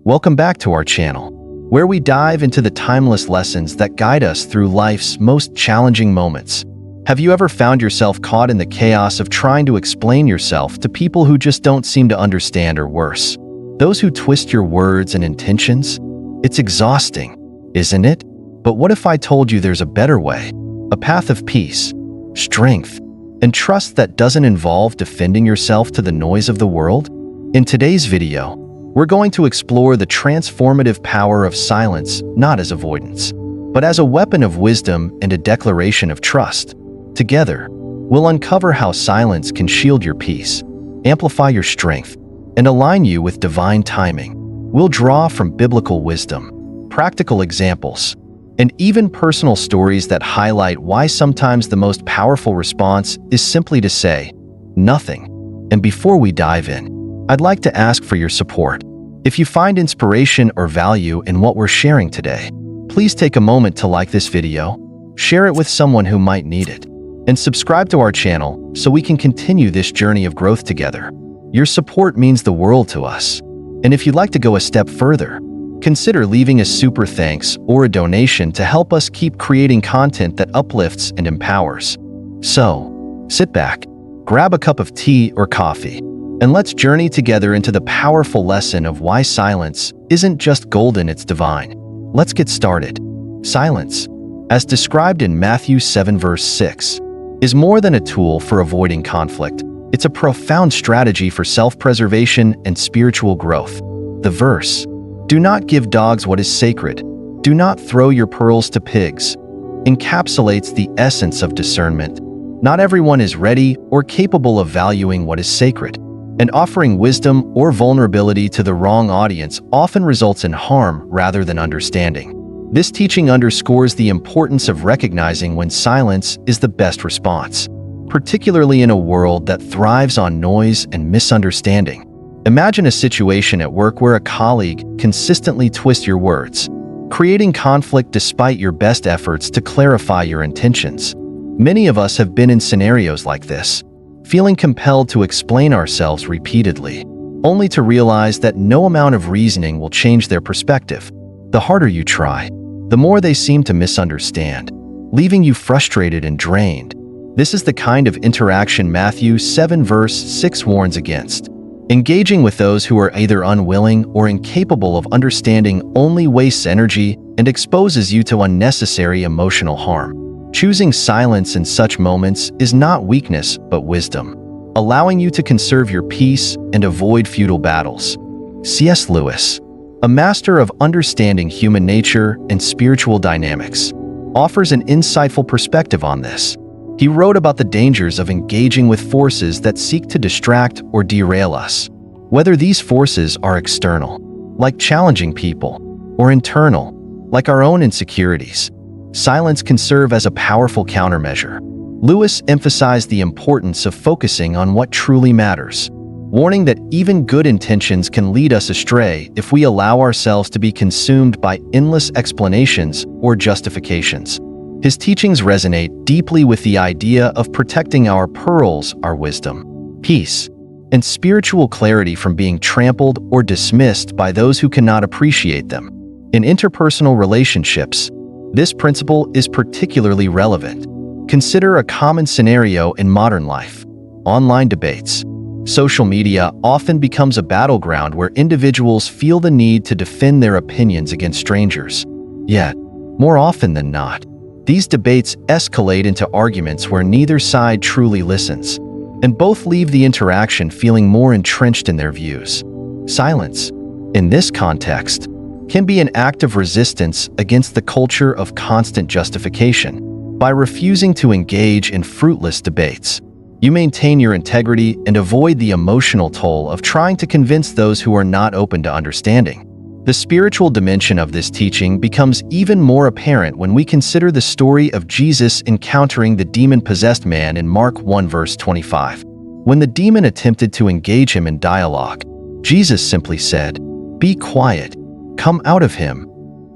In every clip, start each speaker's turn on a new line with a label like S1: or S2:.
S1: Welcome back to our channel, where we dive into the timeless lessons that guide us through life's most challenging moments. Have you ever found yourself caught in the chaos of trying to explain yourself to people who just don't seem to understand, or worse, those who twist your words and intentions? It's exhausting, isn't it? But what if I told you there's a better way, a path of peace, strength, and trust that doesn't involve defending yourself to the noise of the world? In today's video, we're going to explore the transformative power of silence, not as avoidance, but as a weapon of wisdom and a declaration of trust. Together, we'll uncover how silence can shield your peace, amplify your strength, and align you with divine timing. We'll draw from biblical wisdom, practical examples, and even personal stories that highlight why sometimes the most powerful response is simply to say nothing. And before we dive in, I'd like to ask for your support. If you find inspiration or value in what we're sharing today, please take a moment to like this video, share it with someone who might need it, and subscribe to our channel so we can continue this journey of growth together. Your support means the world to us. And if you'd like to go a step further, consider leaving a super thanks or a donation to help us keep creating content that uplifts and empowers. So, sit back, grab a cup of tea or coffee, and let's journey together into the powerful lesson of why silence isn't just golden, it's divine. Let's get started. Silence, as described in Matthew 7 verse 6, is more than a tool for avoiding conflict. It's a profound strategy for self-preservation and spiritual growth. The verse, "Do not give dogs what is sacred, do not throw your pearls to pigs," encapsulates the essence of discernment. Not everyone is ready or capable of valuing what is sacred, and offering wisdom or vulnerability to the wrong audience often results in harm rather than understanding. This teaching underscores the importance of recognizing when silence is the best response, particularly in a world that thrives on noise and misunderstanding. Imagine a situation at work where a colleague consistently twists your words, creating conflict despite your best efforts to clarify your intentions. Many of us have been in scenarios like this, feeling compelled to explain ourselves repeatedly, only to realize that no amount of reasoning will change their perspective. The harder you try, the more they seem to misunderstand, leaving you frustrated and drained. This is the kind of interaction Matthew 7 verse 6 warns against. Engaging with those who are either unwilling or incapable of understanding only wastes energy and exposes you to unnecessary emotional harm. Choosing silence in such moments is not weakness but wisdom, allowing you to conserve your peace and avoid futile battles. C.S. Lewis, a master of understanding human nature and spiritual dynamics, offers an insightful perspective on this. He wrote about the dangers of engaging with forces that seek to distract or derail us. Whether these forces are external, like challenging people, or internal, like our own insecurities, silence can serve as a powerful countermeasure. Lewis emphasized the importance of focusing on what truly matters, warning that even good intentions can lead us astray if we allow ourselves to be consumed by endless explanations or justifications. His teachings resonate deeply with the idea of protecting our pearls, our wisdom, peace, and spiritual clarity from being trampled or dismissed by those who cannot appreciate them. In interpersonal relationships, this principle is particularly relevant. Consider a common scenario in modern life: online debates. Social media often becomes a battleground where individuals feel the need to defend their opinions against strangers. Yet, more often than not, these debates escalate into arguments where neither side truly listens, and both leave the interaction feeling more entrenched in their views. Silence, in this context, can be an act of resistance against the culture of constant justification. By refusing to engage in fruitless debates, you maintain your integrity and avoid the emotional toll of trying to convince those who are not open to understanding. The spiritual dimension of this teaching becomes even more apparent when we consider the story of Jesus encountering the demon-possessed man in Mark 1 verse 25. When the demon attempted to engage him in dialogue, Jesus simply said, "Be quiet. Come out of him."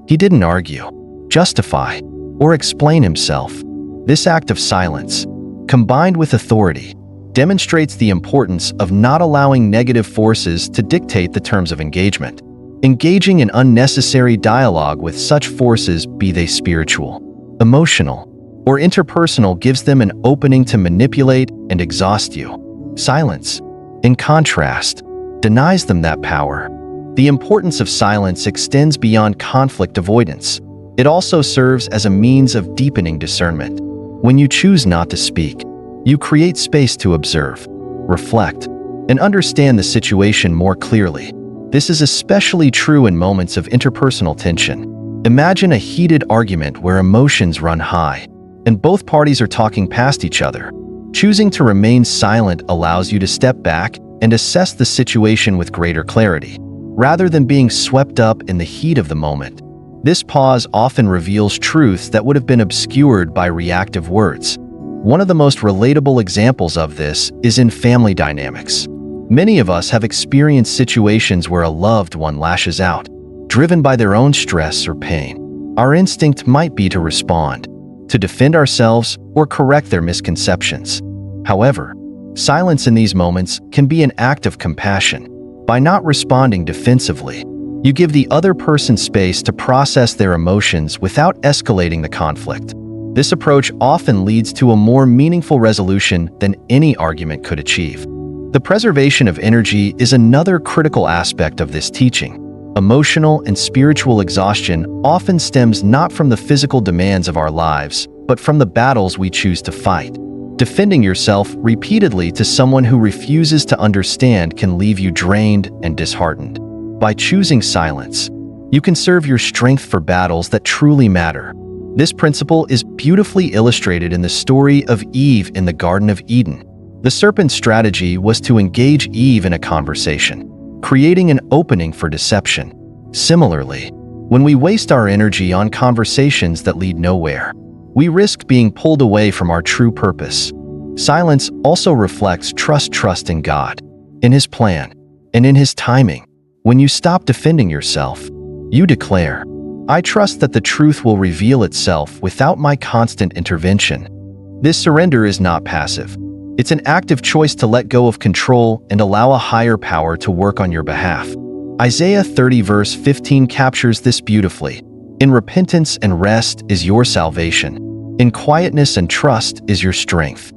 S1: He didn't argue, justify, or explain himself. This act of silence, combined with authority, demonstrates the importance of not allowing negative forces to dictate the terms of engagement. Engaging in unnecessary dialogue with such forces, be they spiritual, emotional, or interpersonal, gives them an opening to manipulate and exhaust you. Silence, in contrast, denies them that power. The importance of silence extends beyond conflict avoidance. It also serves as a means of deepening discernment. When you choose not to speak, you create space to observe, reflect, and understand the situation more clearly. This is especially true in moments of interpersonal tension. Imagine a heated argument where emotions run high, and both parties are talking past each other. Choosing to remain silent allows you to step back and assess the situation with greater clarity, rather than being swept up in the heat of the moment. This pause often reveals truths that would have been obscured by reactive words. One of the most relatable examples of this is in family dynamics. Many of us have experienced situations where a loved one lashes out, driven by their own stress or pain. Our instinct might be to respond, to defend ourselves, or correct their misconceptions. However, silence in these moments can be an act of compassion. By not responding defensively, you give the other person space to process their emotions without escalating the conflict. This approach often leads to a more meaningful resolution than any argument could achieve. The preservation of energy is another critical aspect of this teaching. Emotional and spiritual exhaustion often stems not from the physical demands of our lives, but from the battles we choose to fight. Defending yourself repeatedly to someone who refuses to understand can leave you drained and disheartened. By choosing silence, you conserve your strength for battles that truly matter. This principle is beautifully illustrated in the story of Eve in the Garden of Eden. The serpent's strategy was to engage Eve in a conversation, creating an opening for deception. Similarly, when we waste our energy on conversations that lead nowhere, we risk being pulled away from our true purpose. Silence also reflects trust in God, in His plan, and in His timing. When you stop defending yourself, you declare, "I trust that the truth will reveal itself without my constant intervention." This surrender is not passive. It's an active choice to let go of control and allow a higher power to work on your behalf. Isaiah 30 verse 15 captures this beautifully. In repentance and rest is your salvation. In quietness and trust is your strength.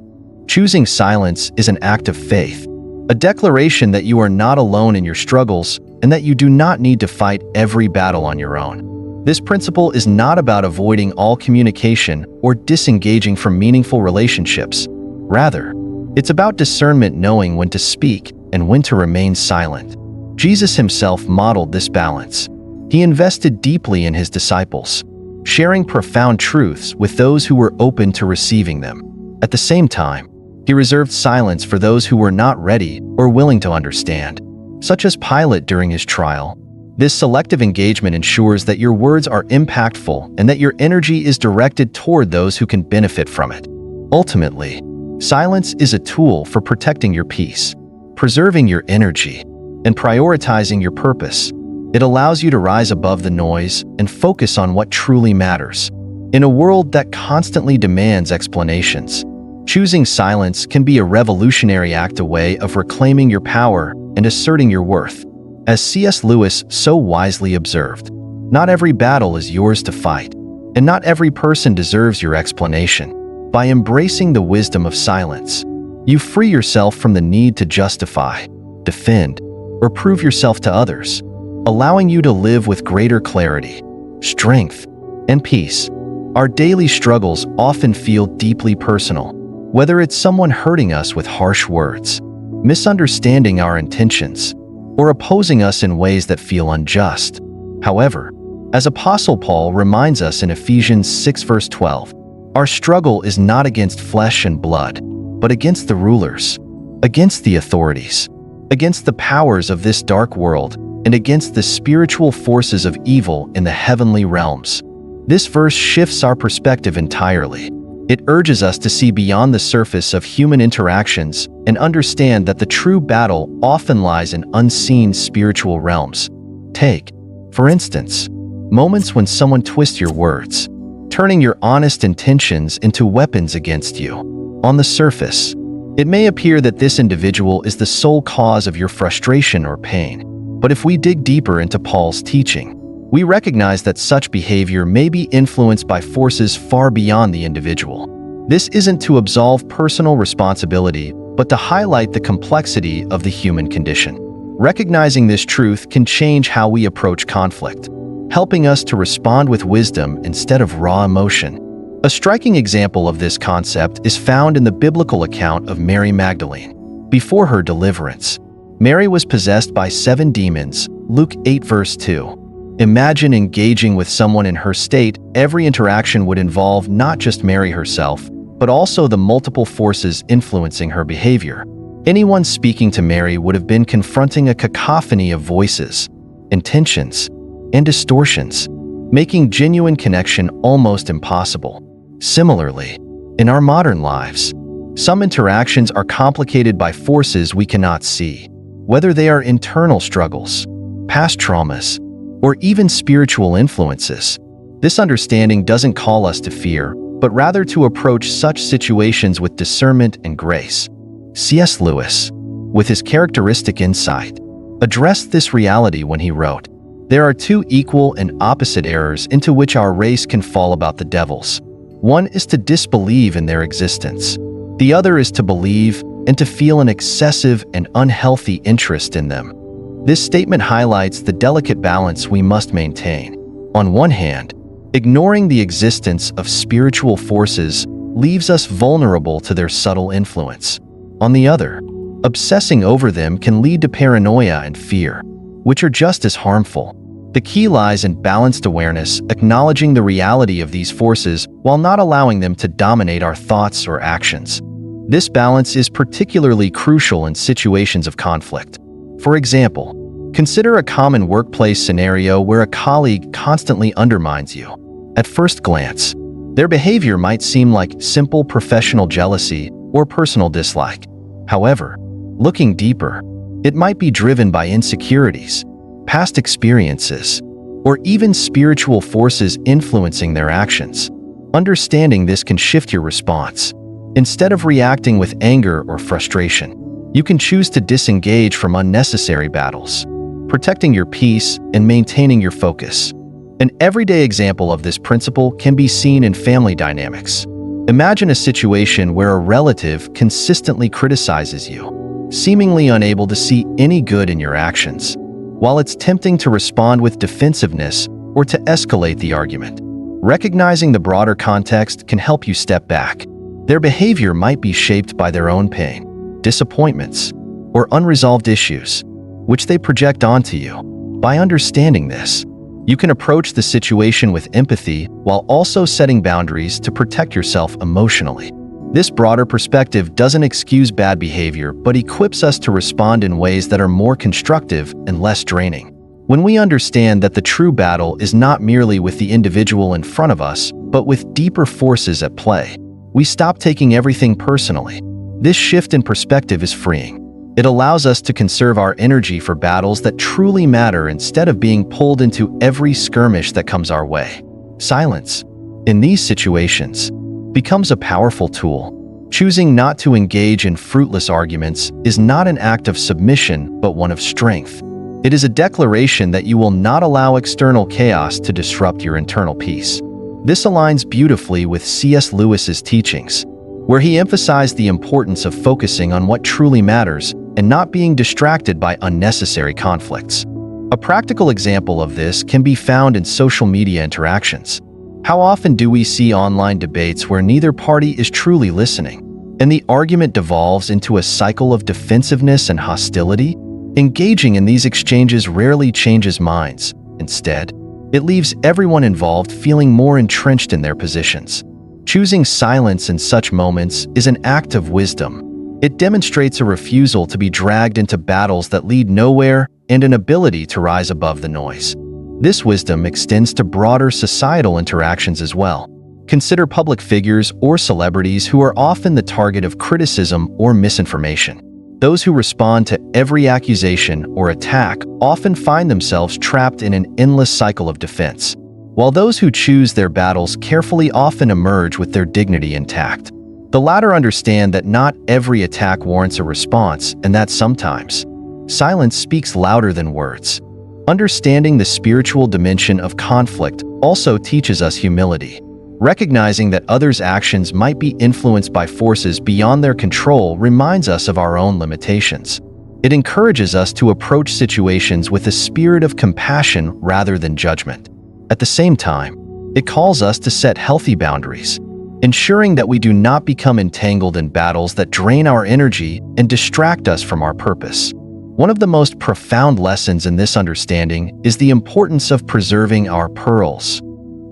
S1: Choosing silence is an act of faith, a declaration that you are not alone in your struggles and that you do not need to fight every battle on your own. This principle is not about avoiding all communication or disengaging from meaningful relationships. Rather, it's about discernment, knowing when to speak and when to remain silent. Jesus Himself modeled this balance. He invested deeply in His disciples, sharing profound truths with those who were open to receiving them. At the same time, He reserved silence for those who were not ready or willing to understand, such as Pilate during his trial. This selective engagement ensures that your words are impactful and that your energy is directed toward those who can benefit from it. Ultimately, silence is a tool for protecting your peace, preserving your energy, and prioritizing your purpose. It allows you to rise above the noise and focus on what truly matters. In a world that constantly demands explanations, choosing silence can be a revolutionary act, a way of reclaiming your power and asserting your worth. As C.S. Lewis so wisely observed, not every battle is yours to fight, and not every person deserves your explanation. By embracing the wisdom of silence, you free yourself from the need to justify, defend, or prove yourself to others, allowing you to live with greater clarity, strength, and peace. Our daily struggles often feel deeply personal, whether it's someone hurting us with harsh words, misunderstanding our intentions, or opposing us in ways that feel unjust. However, as Apostle Paul reminds us in Ephesians 6 verse 12, our struggle is not against flesh and blood, but against the rulers, against the authorities, against the powers of this dark world, and against the spiritual forces of evil in the heavenly realms. This verse shifts our perspective entirely. It urges us to see beyond the surface of human interactions and understand that the true battle often lies in unseen spiritual realms. Take, for instance, moments when someone twists your words, turning your honest intentions into weapons against you. On the surface, it may appear that this individual is the sole cause of your frustration or pain, But if we dig deeper into Paul's teaching, we recognize that such behavior may be influenced by forces far beyond the individual. This isn't to absolve personal responsibility, but to highlight the complexity of the human condition. Recognizing this truth can change how we approach conflict, helping us to respond with wisdom instead of raw emotion. A striking example of this concept is found in the biblical account of Mary Magdalene. Before her deliverance, Mary was possessed by 7 demons, Luke 8 verse 2. Imagine engaging with someone in her state. Every interaction would involve not just Mary herself, but also the multiple forces influencing her behavior. Anyone speaking to Mary would have been confronting a cacophony of voices, intentions, and distortions, making genuine connection almost impossible. Similarly, in our modern lives, some interactions are complicated by forces we cannot see, whether they are internal struggles, past traumas, or even spiritual influences. This understanding doesn't call us to fear, but rather to approach such situations with discernment and grace. C.S. Lewis, with his characteristic insight, addressed this reality when he wrote, "There are 2 equal and opposite errors into which our race can fall about the devils. One is to disbelieve in their existence. The other is to believe and to feel an excessive and unhealthy interest in them." This statement highlights the delicate balance we must maintain. On one hand, ignoring the existence of spiritual forces leaves us vulnerable to their subtle influence. On the other, obsessing over them can lead to paranoia and fear, which are just as harmful. The key lies in balanced awareness, acknowledging the reality of these forces while not allowing them to dominate our thoughts or actions. This balance is particularly crucial in situations of conflict. For example, consider a common workplace scenario where a colleague constantly undermines you. At first glance, their behavior might seem like simple professional jealousy or personal dislike. However, looking deeper, it might be driven by insecurities, past experiences, or even spiritual forces influencing their actions. Understanding this can shift your response. Instead of reacting with anger or frustration, you can choose to disengage from unnecessary battles, protecting your peace and maintaining your focus. An everyday example of this principle can be seen in family dynamics. Imagine a situation where a relative consistently criticizes you, seemingly unable to see any good in your actions. While it's tempting to respond with defensiveness or to escalate the argument, recognizing the broader context can help you step back. Their behavior might be shaped by their own pain, disappointments, or unresolved issues, which they project onto you. By understanding this, you can approach the situation with empathy while also setting boundaries to protect yourself emotionally. This broader perspective doesn't excuse bad behavior, but equips us to respond in ways that are more constructive and less draining. When we understand that the true battle is not merely with the individual in front of us, but with deeper forces at play, we stop taking everything personally. This shift in perspective is freeing. It allows us to conserve our energy for battles that truly matter instead of being pulled into every skirmish that comes our way. Silence, in these situations, becomes a powerful tool. Choosing not to engage in fruitless arguments is not an act of submission, but one of strength. It is a declaration that you will not allow external chaos to disrupt your internal peace. This aligns beautifully with C.S. Lewis's teachings, where he emphasized the importance of focusing on what truly matters and not being distracted by unnecessary conflicts. A practical example of this can be found in social media interactions. How often do we see online debates where neither party is truly listening, and the argument devolves into a cycle of defensiveness and hostility? Engaging in these exchanges rarely changes minds. Instead, it leaves everyone involved feeling more entrenched in their positions. Choosing silence in such moments is an act of wisdom. It demonstrates a refusal to be dragged into battles that lead nowhere and an ability to rise above the noise. This wisdom extends to broader societal interactions as well. Consider public figures or celebrities who are often the target of criticism or misinformation. Those who respond to every accusation or attack often find themselves trapped in an endless cycle of defense, while those who choose their battles carefully often emerge with their dignity intact. The latter understand that not every attack warrants a response, and that sometimes Silence speaks louder than words. Understanding the spiritual dimension of conflict also teaches us humility. Recognizing that others' actions might be influenced by forces beyond their control reminds us of our own limitations. It encourages us to approach situations with a spirit of compassion rather than judgment. At the same time, it calls us to set healthy boundaries, ensuring that we do not become entangled in battles that drain our energy and distract us from our purpose. One of the most profound lessons in this understanding is the importance of preserving our pearls.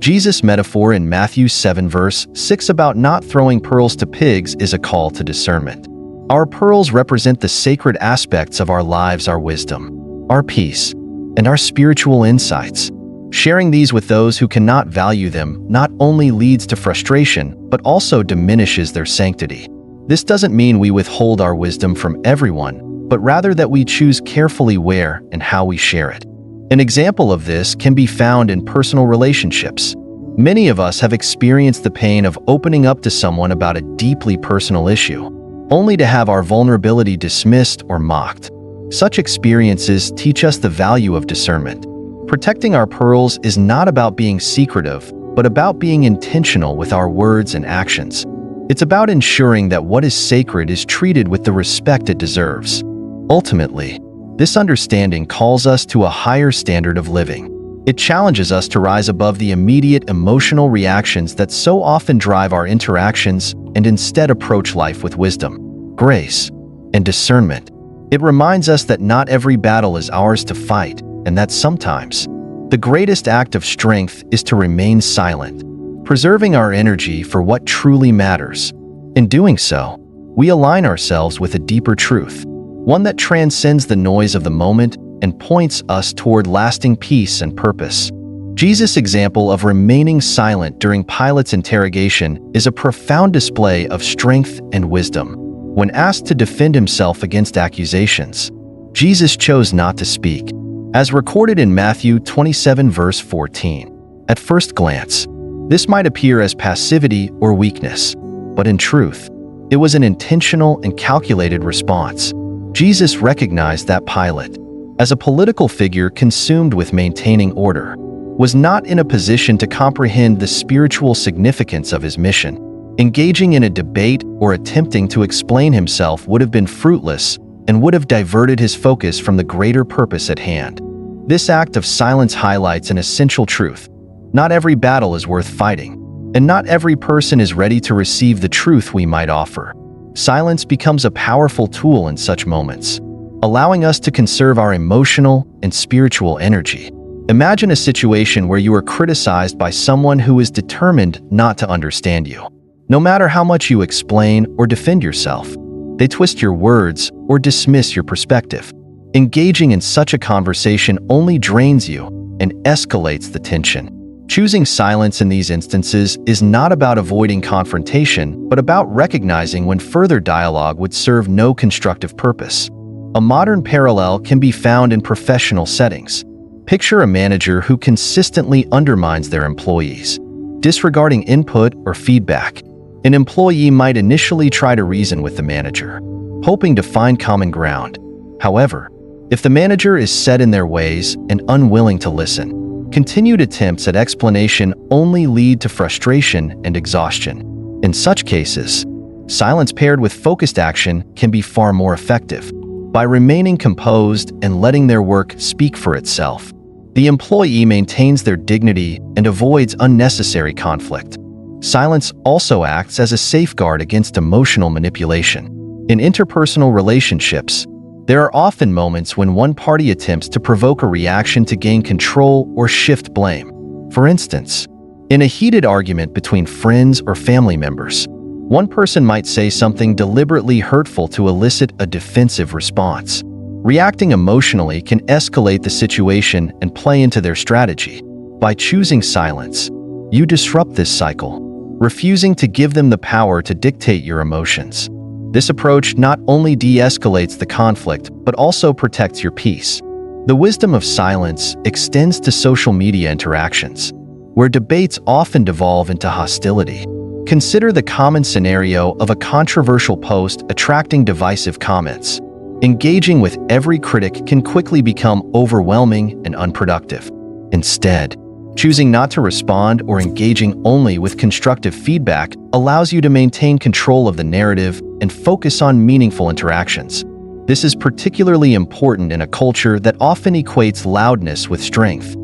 S1: Jesus' metaphor in Matthew 7 verse 6 about not throwing pearls to pigs is a call to discernment. Our pearls represent the sacred aspects of our lives, our wisdom, our peace, and our spiritual insights. Sharing these with those who cannot value them not only leads to frustration, but also diminishes their sanctity. This doesn't mean we withhold our wisdom from everyone, but rather that we choose carefully where and how we share it. An example of this can be found in personal relationships. Many of us have experienced the pain of opening up to someone about a deeply personal issue, only to have our vulnerability dismissed or mocked. Such experiences teach us the value of discernment. Protecting our pearls is not about being secretive, but about being intentional with our words and actions. It's about ensuring that what is sacred is treated with the respect it deserves. Ultimately, this understanding calls us to a higher standard of living. It challenges us to rise above the immediate emotional reactions that so often drive our interactions and instead approach life with wisdom, grace, and discernment. It reminds us that not every battle is ours to fight, and that sometimes the greatest act of strength is to remain silent, preserving our energy for what truly matters. In doing so, we align ourselves with a deeper truth, one that transcends the noise of the moment and points us toward lasting peace and purpose. Jesus' example of remaining silent during Pilate's interrogation is a profound display of strength and wisdom. When asked to defend himself against accusations, Jesus chose not to speak, as recorded in Matthew 27 verse 14. At first glance, this might appear as passivity or weakness, but in truth, it was an intentional and calculated response. Jesus recognized that Pilate, as a political figure consumed with maintaining order, was not in a position to comprehend the spiritual significance of his mission. Engaging in a debate or attempting to explain himself would have been fruitless and would have diverted his focus from the greater purpose at hand. This act of silence highlights an essential truth. Not every battle is worth fighting, and not every person is ready to receive the truth we might offer. Silence becomes a powerful tool in such moments, allowing us to conserve our emotional and spiritual energy. Imagine a situation where you are criticized by someone who is determined not to understand you. No matter how much you explain or defend yourself, they twist your words or dismiss your perspective. Engaging in such a conversation only drains you and escalates the tension. Choosing silence in these instances is not about avoiding confrontation, but about recognizing when further dialogue would serve no constructive purpose. A modern parallel can be found in professional settings. Picture a manager who consistently undermines their employees, disregarding input or feedback. An employee might initially try to reason with the manager, hoping to find common ground. However, if the manager is set in their ways and unwilling to listen, continued attempts at explanation only lead to frustration and exhaustion. In such cases, silence paired with focused action can be far more effective. By remaining composed and letting their work speak for itself, the employee maintains their dignity and avoids unnecessary conflict. Silence also acts as a safeguard against emotional manipulation. In interpersonal relationships, there are often moments when one party attempts to provoke a reaction to gain control or shift blame. For instance, in a heated argument between friends or family members, one person might say something deliberately hurtful to elicit a defensive response. Reacting emotionally can escalate the situation and play into their strategy. By choosing silence, you disrupt this cycle, refusing to give them the power to dictate your emotions. This approach not only de-escalates the conflict, but also protects your peace. The wisdom of silence extends to social media interactions, where debates often devolve into hostility. Consider the common scenario of a controversial post attracting divisive comments. Engaging with every critic can quickly become overwhelming and unproductive. Instead, choosing not to respond or engaging only with constructive feedback allows you to maintain control of the narrative and focus on meaningful interactions. This is particularly important in a culture that often equates loudness with strength.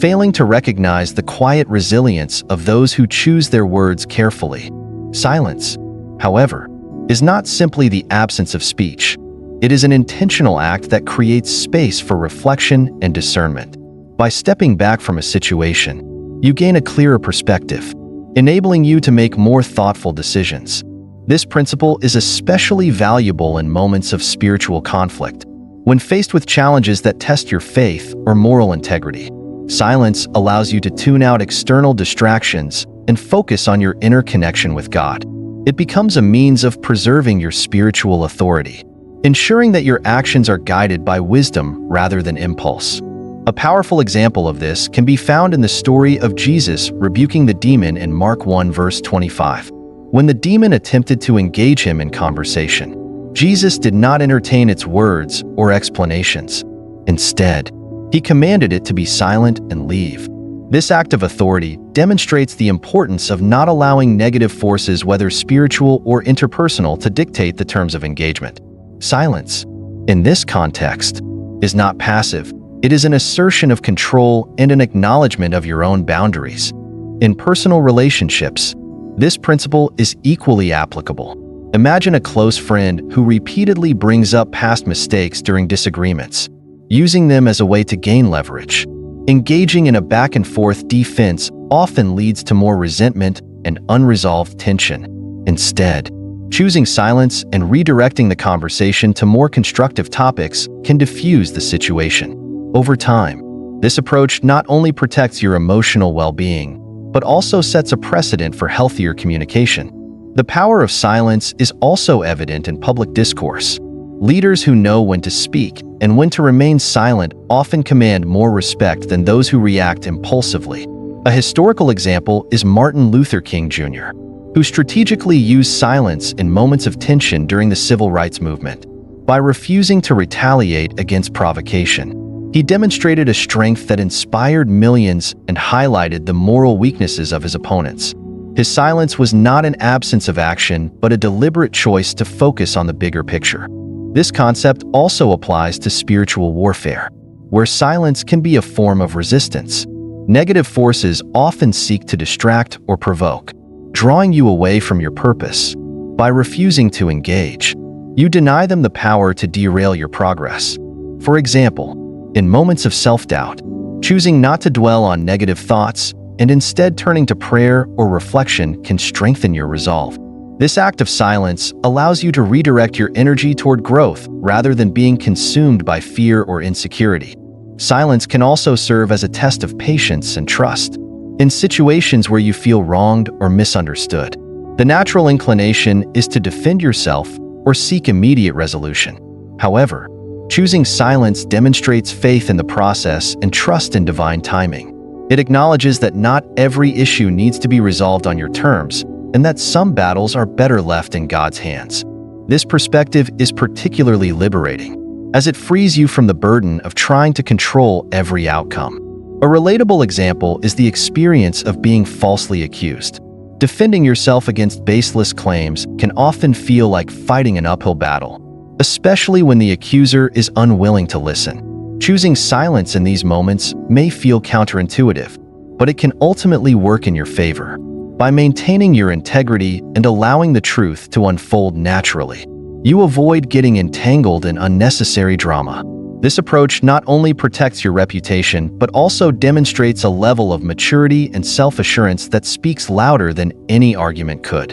S1: Failing to recognize the quiet resilience of those who choose their words carefully. Silence, however, is not simply the absence of speech. It is an intentional act that creates space for reflection and discernment. By stepping back from a situation, you gain a clearer perspective, enabling you to make more thoughtful decisions. This principle is especially valuable in moments of spiritual conflict, when faced with challenges that test your faith or moral integrity. Silence allows you to tune out external distractions and focus on your inner connection with God. It becomes a means of preserving your spiritual authority, ensuring that your actions are guided by wisdom rather than impulse. A powerful example of this can be found in the story of Jesus rebuking the demon in Mark 1 verse 25. When the demon attempted to engage him in conversation, Jesus did not entertain its words or explanations. Instead, he commanded it to be silent and leave. This act of authority demonstrates the importance of not allowing negative forces, whether spiritual or interpersonal, to dictate the terms of engagement. Silence, in this context, is not passive. It is an assertion of control and an acknowledgement of your own boundaries. In personal relationships, this principle is equally applicable. Imagine a close friend who repeatedly brings up past mistakes during disagreements, using them as a way to gain leverage. Engaging in a back-and-forth defense often leads to more resentment and unresolved tension. Instead, choosing silence and redirecting the conversation to more constructive topics can diffuse the situation. Over time, this approach not only protects your emotional well-being, but also sets a precedent for healthier communication. The power of silence is also evident in public discourse. Leaders who know when to speak and when to remain silent often command more respect than those who react impulsively. A historical example is Martin Luther King Jr., who strategically used silence in moments of tension during the civil rights movement. By refusing to retaliate against provocation, he demonstrated a strength that inspired millions and highlighted the moral weaknesses of his opponents. His silence was not an absence of action, but a deliberate choice to focus on the bigger picture. This concept also applies to spiritual warfare, where silence can be a form of resistance. Negative forces often seek to distract or provoke, drawing you away from your purpose. By refusing to engage, you deny them the power to derail your progress. For example, in moments of self-doubt, choosing not to dwell on negative thoughts and instead turning to prayer or reflection can strengthen your resolve. This act of silence allows you to redirect your energy toward growth rather than being consumed by fear or insecurity. Silence can also serve as a test of patience and trust. In situations where you feel wronged or misunderstood, the natural inclination is to defend yourself or seek immediate resolution. However, choosing silence demonstrates faith in the process and trust in divine timing. It acknowledges that not every issue needs to be resolved on your terms, and that some battles are better left in God's hands. This perspective is particularly liberating, as it frees you from the burden of trying to control every outcome. A relatable example is the experience of being falsely accused. Defending yourself against baseless claims can often feel like fighting an uphill battle, especially when the accuser is unwilling to listen. Choosing silence in these moments may feel counterintuitive, but it can ultimately work in your favor. By maintaining your integrity and allowing the truth to unfold naturally, you avoid getting entangled in unnecessary drama. This approach not only protects your reputation, but also demonstrates a level of maturity and self-assurance that speaks louder than any argument could.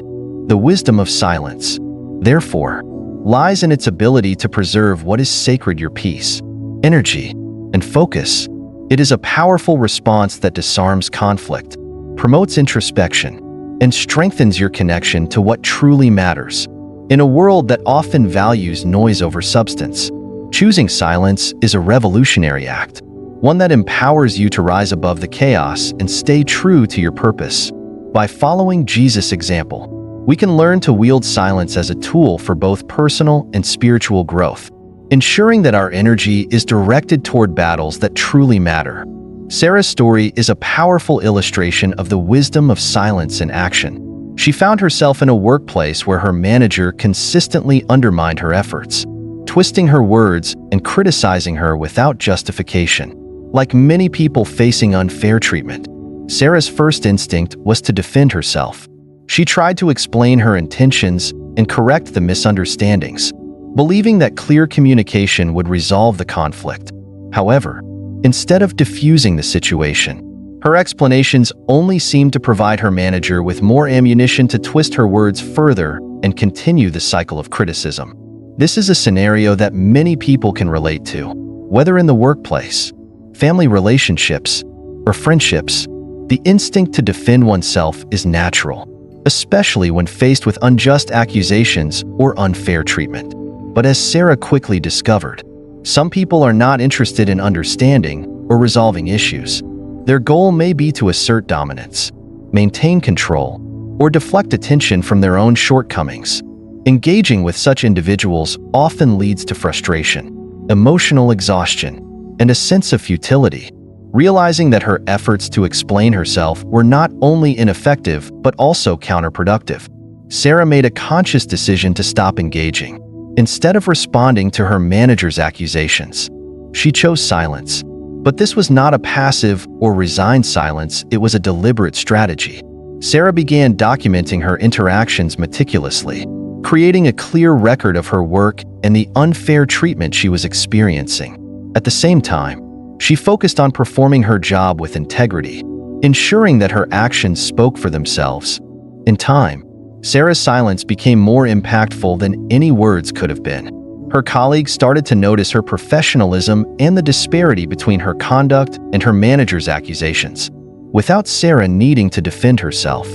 S1: The wisdom of silence, therefore, lies in its ability to preserve what is sacred: your peace, energy, and focus. It is a powerful response that disarms conflict, promotes introspection, and strengthens your connection to what truly matters. In a world that often values noise over substance, choosing silence is a revolutionary act, one that empowers you to rise above the chaos and stay true to your purpose. By following Jesus' example, we can learn to wield silence as a tool for both personal and spiritual growth. ensuring that our energy is directed toward battles that truly matter. Sarah's story is a powerful illustration of the wisdom of silence in action. She found herself in a workplace where her manager consistently undermined her efforts, twisting her words and criticizing her without justification. Like many people facing unfair treatment, Sarah's first instinct was to defend herself. She tried to explain her intentions and correct the misunderstandings, believing that clear communication would resolve the conflict. However, instead of diffusing the situation, her explanations only seemed to provide her manager with more ammunition to twist her words further and continue the cycle of criticism. This is a scenario that many people can relate to, whether in the workplace, family relationships, or friendships. The instinct to defend oneself is natural, especially when faced with unjust accusations or unfair treatment. But as Sarah quickly discovered, some people are not interested in understanding or resolving issues. Their goal may be to assert dominance, maintain control, or deflect attention from their own shortcomings. Engaging with such individuals often leads to frustration, emotional exhaustion, and a sense of futility. Realizing that her efforts to explain herself were not only ineffective but also counterproductive, Sarah made a conscious decision to stop engaging. Instead of responding to her manager's accusations, she chose silence. But this was not a passive or resigned silence, it was a deliberate strategy. Sarah began documenting her interactions meticulously, creating a clear record of her work and the unfair treatment she was experiencing. At the same time, she focused on performing her job with integrity, ensuring that her actions spoke for themselves. In time, Sarah's silence became more impactful than any words could have been. Her colleagues started to notice her professionalism and the disparity between her conduct and her manager's accusations. Without Sarah needing to defend herself,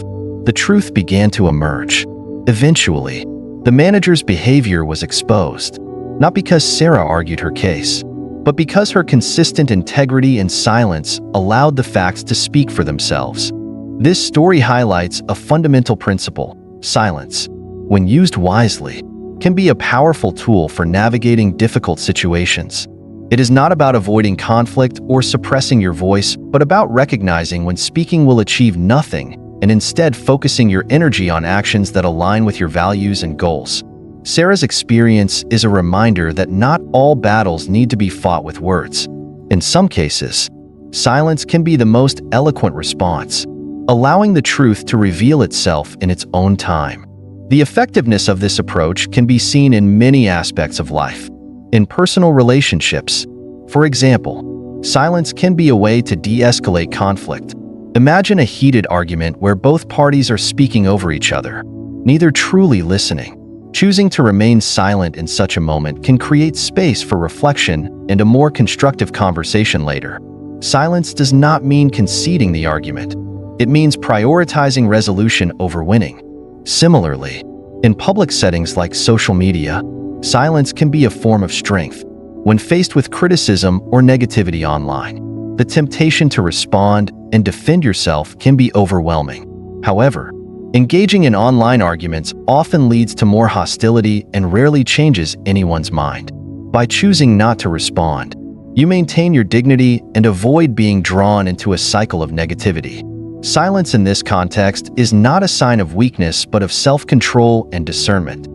S1: the truth began to emerge. Eventually, the manager's behavior was exposed, not because Sarah argued her case, but because her consistent integrity and silence allowed the facts to speak for themselves. This story highlights a fundamental principle: silence, when used wisely, can be a powerful tool for navigating difficult situations. It is not about avoiding conflict or suppressing your voice, but about recognizing when speaking will achieve nothing and instead focusing your energy on actions that align with your values and goals. Sarah's experience is a reminder that not all battles need to be fought with words. In some cases, silence can be the most eloquent response, allowing the truth to reveal itself in its own time. The effectiveness of this approach can be seen in many aspects of life. In personal relationships, for example, silence can be a way to de-escalate conflict. Imagine a heated argument where both parties are speaking over each other, neither truly listening. Choosing to remain silent in such a moment can create space for reflection and a more constructive conversation later. Silence does not mean conceding the argument. It means prioritizing resolution over winning. Similarly, in public settings like social media, silence can be a form of strength. When faced with criticism or negativity online, the temptation to respond and defend yourself can be overwhelming. However, engaging in online arguments often leads to more hostility and rarely changes anyone's mind. By choosing not to respond, you maintain your dignity and avoid being drawn into a cycle of negativity. Silence in this context is not a sign of weakness but of self-control and discernment.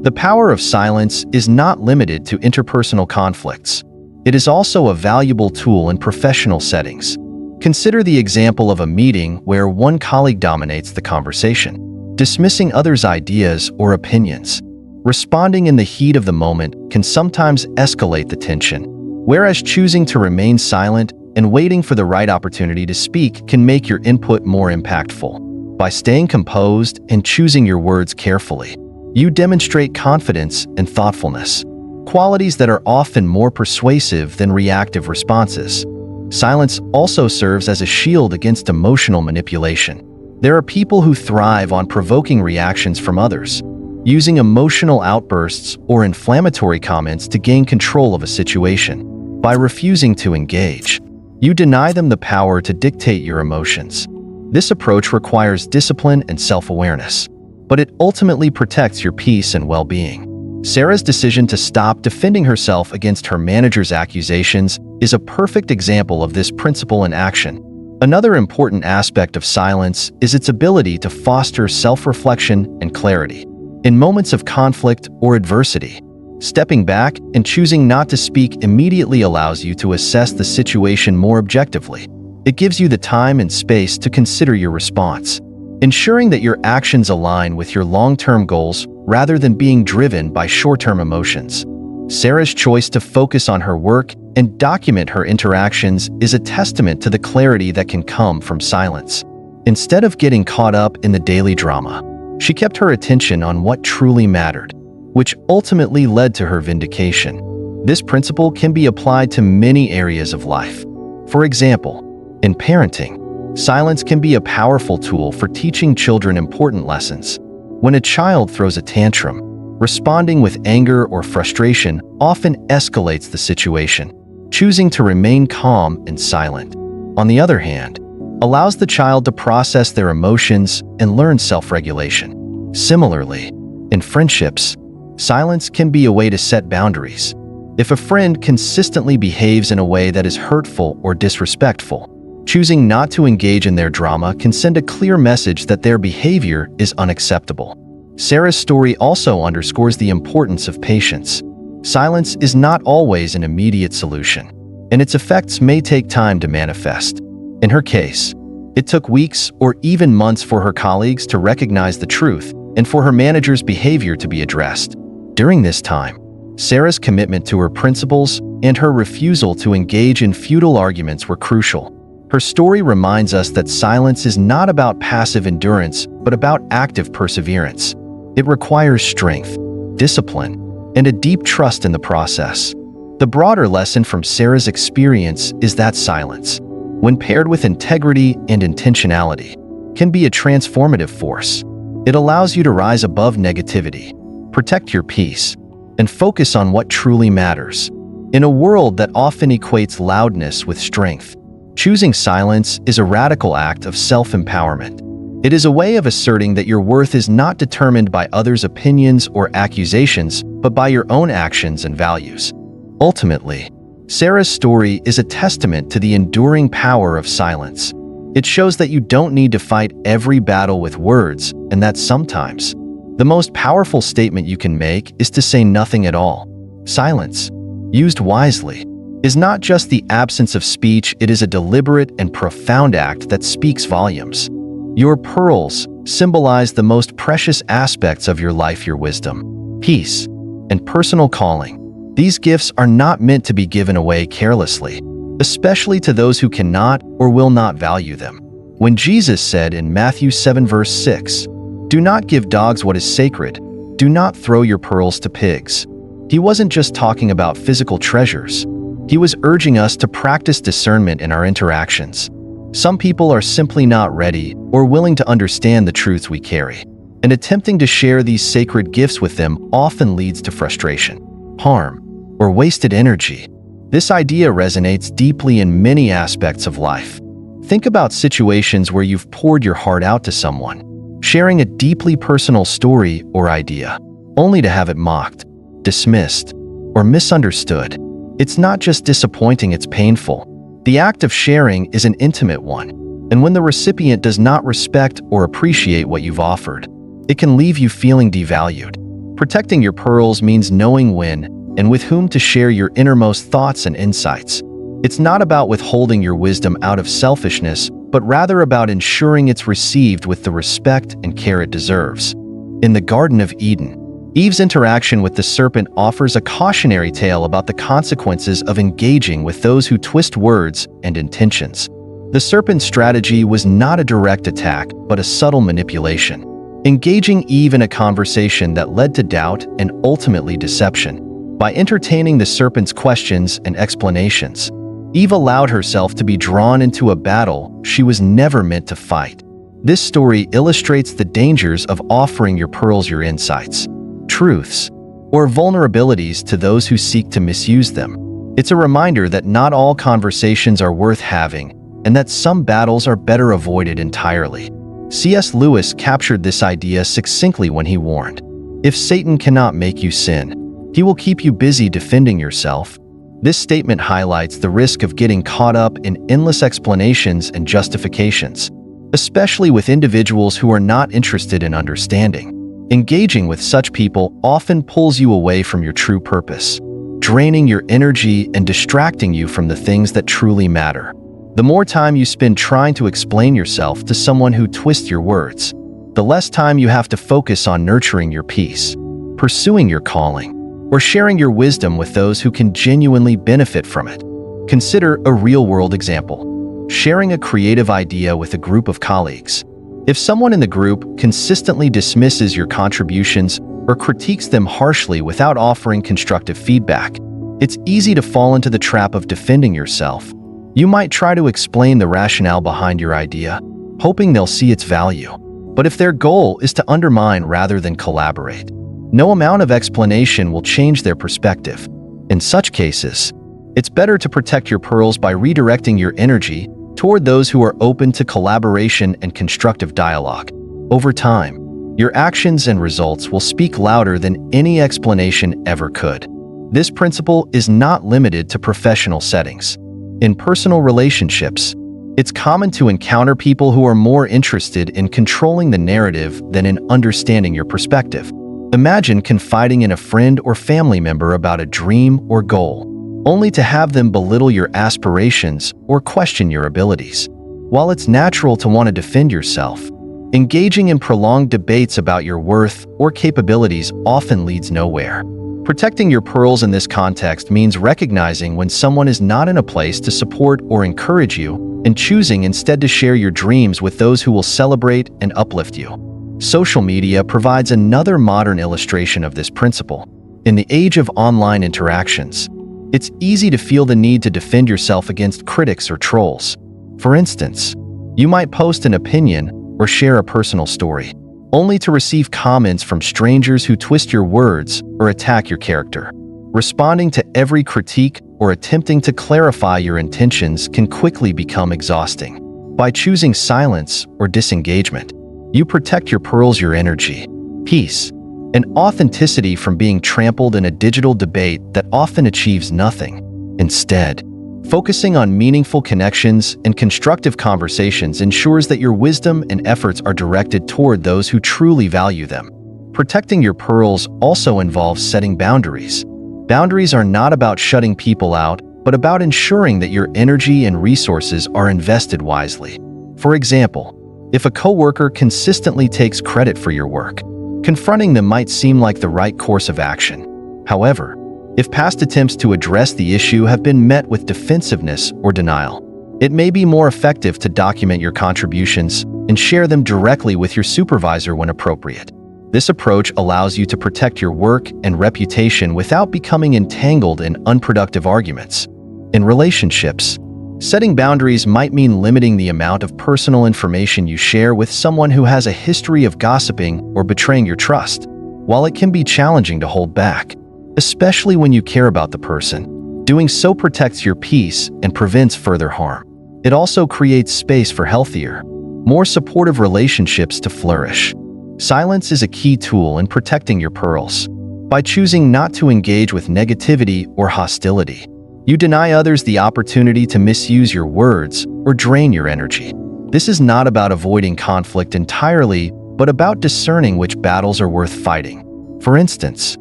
S1: The power of silence is not limited to interpersonal conflicts. It is also a valuable tool in professional settings. Consider the example of a meeting where one colleague dominates the conversation, dismissing others' ideas or opinions. Responding in the heat of the moment can sometimes escalate the tension, whereas choosing to remain silent and waiting for the right opportunity to speak can make your input more impactful. By staying composed and choosing your words carefully, you demonstrate confidence and thoughtfulness, qualities that are often more persuasive than reactive responses. Silence also serves as a shield against emotional manipulation. There are people who thrive on provoking reactions from others, using emotional outbursts or inflammatory comments to gain control of a situation. By refusing to engage, you deny them the power to dictate your emotions. This approach requires discipline and self-awareness, but it ultimately protects your peace and well-being. Sarah's decision to stop defending herself against her manager's accusations is a perfect example of this principle in action. Another important aspect of silence is its ability to foster self-reflection and clarity. In moments of conflict or adversity, stepping back and choosing not to speak immediately allows you to assess the situation more objectively. It gives you the time and space to consider your response, ensuring that your actions align with your long-term goals rather than being driven by short-term emotions. Sarah's choice to focus on her work and document her interactions is a testament to the clarity that can come from silence. Instead of getting caught up in the daily drama, she kept her attention on what truly mattered, which ultimately led to her vindication. This principle can be applied to many areas of life. For example, in parenting, silence can be a powerful tool for teaching children important lessons. When a child throws a tantrum, responding with anger or frustration often escalates the situation. Choosing to remain calm and silent, on the other hand, allows the child to process their emotions and learn self-regulation. Similarly, in friendships, silence can be a way to set boundaries. If a friend consistently behaves in a way that is hurtful or disrespectful, choosing not to engage in their drama can send a clear message that their behavior is unacceptable. Sarah's story also underscores the importance of patience. Silence is not always an immediate solution, and its effects may take time to manifest. In her case, it took weeks or even months for her colleagues to recognize the truth and for her manager's behavior to be addressed. During this time, Sarah's commitment to her principles and her refusal to engage in futile arguments were crucial. Her story reminds us that silence is not about passive endurance, but about active perseverance. It requires strength, discipline, and a deep trust in the process. The broader lesson from Sarah's experience is that silence, when paired with integrity and intentionality, can be a transformative force. It allows you to rise above negativity, protect your peace, and focus on what truly matters. In a world that often equates loudness with strength, choosing silence is a radical act of self-empowerment. It is a way of asserting that your worth is not determined by others' opinions or accusations, but by your own actions and values. Ultimately, Sarah's story is a testament to the enduring power of silence. It shows that you don't need to fight every battle with words, and that sometimes the most powerful statement you can make is to say nothing at all. Silence, used wisely, is not just the absence of speech, it is a deliberate and profound act that speaks volumes. Your pearls symbolize the most precious aspects of your life: your wisdom, peace, and personal calling. These gifts are not meant to be given away carelessly, especially to those who cannot or will not value them. When Jesus said in Matthew 7 verse 6, "Do not give dogs what is sacred, do not throw your pearls to pigs," he wasn't just talking about physical treasures. He was urging us to practice discernment in our interactions. Some people are simply not ready or willing to understand the truths we carry, and attempting to share these sacred gifts with them often leads to frustration, harm, or wasted energy. This idea resonates deeply in many aspects of life. Think about situations where you've poured your heart out to someone, sharing a deeply personal story or idea, only to have it mocked, dismissed, or misunderstood. It's not just disappointing, it's painful. The act of sharing is an intimate one, and when the recipient does not respect or appreciate what you've offered, it can leave you feeling devalued. Protecting your pearls means knowing when and with whom to share your innermost thoughts and insights. It's not about withholding your wisdom out of selfishness, but rather about ensuring it's received with the respect and care it deserves. In the Garden of Eden, Eve's interaction with the serpent offers a cautionary tale about the consequences of engaging with those who twist words and intentions. The serpent's strategy was not a direct attack, but a subtle manipulation, engaging Eve in a conversation that led to doubt and ultimately deception. By entertaining the serpent's questions and explanations, Eve allowed herself to be drawn into a battle she was never meant to fight. This story illustrates the dangers of offering your pearls, your insights, truths, or vulnerabilities to those who seek to misuse them. It's a reminder that not all conversations are worth having, and that some battles are better avoided entirely. C.S. Lewis captured this idea succinctly when he warned, If Satan cannot make you sin, he will keep you busy defending yourself. This statement highlights the risk of getting caught up in endless explanations and justifications, especially with individuals who are not interested in understanding. Engaging with such people often pulls you away from your true purpose, draining your energy and distracting you from the things that truly matter. The more time you spend trying to explain yourself to someone who twists your words, the less time you have to focus on nurturing your peace, pursuing your calling, or sharing your wisdom with those who can genuinely benefit from it. Consider a real-world example: sharing a creative idea with a group of colleagues. If someone in the group consistently dismisses your contributions or critiques them harshly without offering constructive feedback, it's easy to fall into the trap of defending yourself. You might try to explain the rationale behind your idea, hoping they'll see its value. But if their goal is to undermine rather than collaborate, no amount of explanation will change their perspective. In such cases, it's better to protect your pearls by redirecting your energy toward those who are open to collaboration and constructive dialogue. Over time, your actions and results will speak louder than any explanation ever could. This principle is not limited to professional settings. In personal relationships, it's common to encounter people who are more interested in controlling the narrative than in understanding your perspective. Imagine confiding in a friend or family member about a dream or goal, only to have them belittle your aspirations or question your abilities. While it's natural to want to defend yourself, engaging in prolonged debates about your worth or capabilities often leads nowhere. Protecting your pearls in this context means recognizing when someone is not in a place to support or encourage you, and choosing instead to share your dreams with those who will celebrate and uplift you. Social media provides another modern illustration of this principle. In the age of online interactions, it's easy to feel the need to defend yourself against critics or trolls. For instance, you might post an opinion or share a personal story, only to receive comments from strangers who twist your words or attack your character. Responding to every critique or attempting to clarify your intentions can quickly become exhausting. By choosing silence or disengagement, you protect your pearls, your energy, peace, and authenticity from being trampled in a digital debate that often achieves nothing. Instead, focusing on meaningful connections and constructive conversations ensures that your wisdom and efforts are directed toward those who truly value them. Protecting your pearls also involves setting boundaries. Boundaries are not about shutting people out, but about ensuring that your energy and resources are invested wisely. For example, if a coworker consistently takes credit for your work, confronting them might seem like the right course of action. However, if past attempts to address the issue have been met with defensiveness or denial, it may be more effective to document your contributions and share them directly with your supervisor when appropriate. This approach allows you to protect your work and reputation without becoming entangled in unproductive arguments. In relationships, setting boundaries might mean limiting the amount of personal information you share with someone who has a history of gossiping or betraying your trust. While it can be challenging to hold back, especially when you care about the person, doing so protects your peace and prevents further harm. It also creates space for healthier, more supportive relationships to flourish. Silence is a key tool in protecting your pearls. By choosing not to engage with negativity or hostility, you deny others the opportunity to misuse your words or drain your energy. This is not about avoiding conflict entirely, but about discerning which battles are worth fighting. For instance,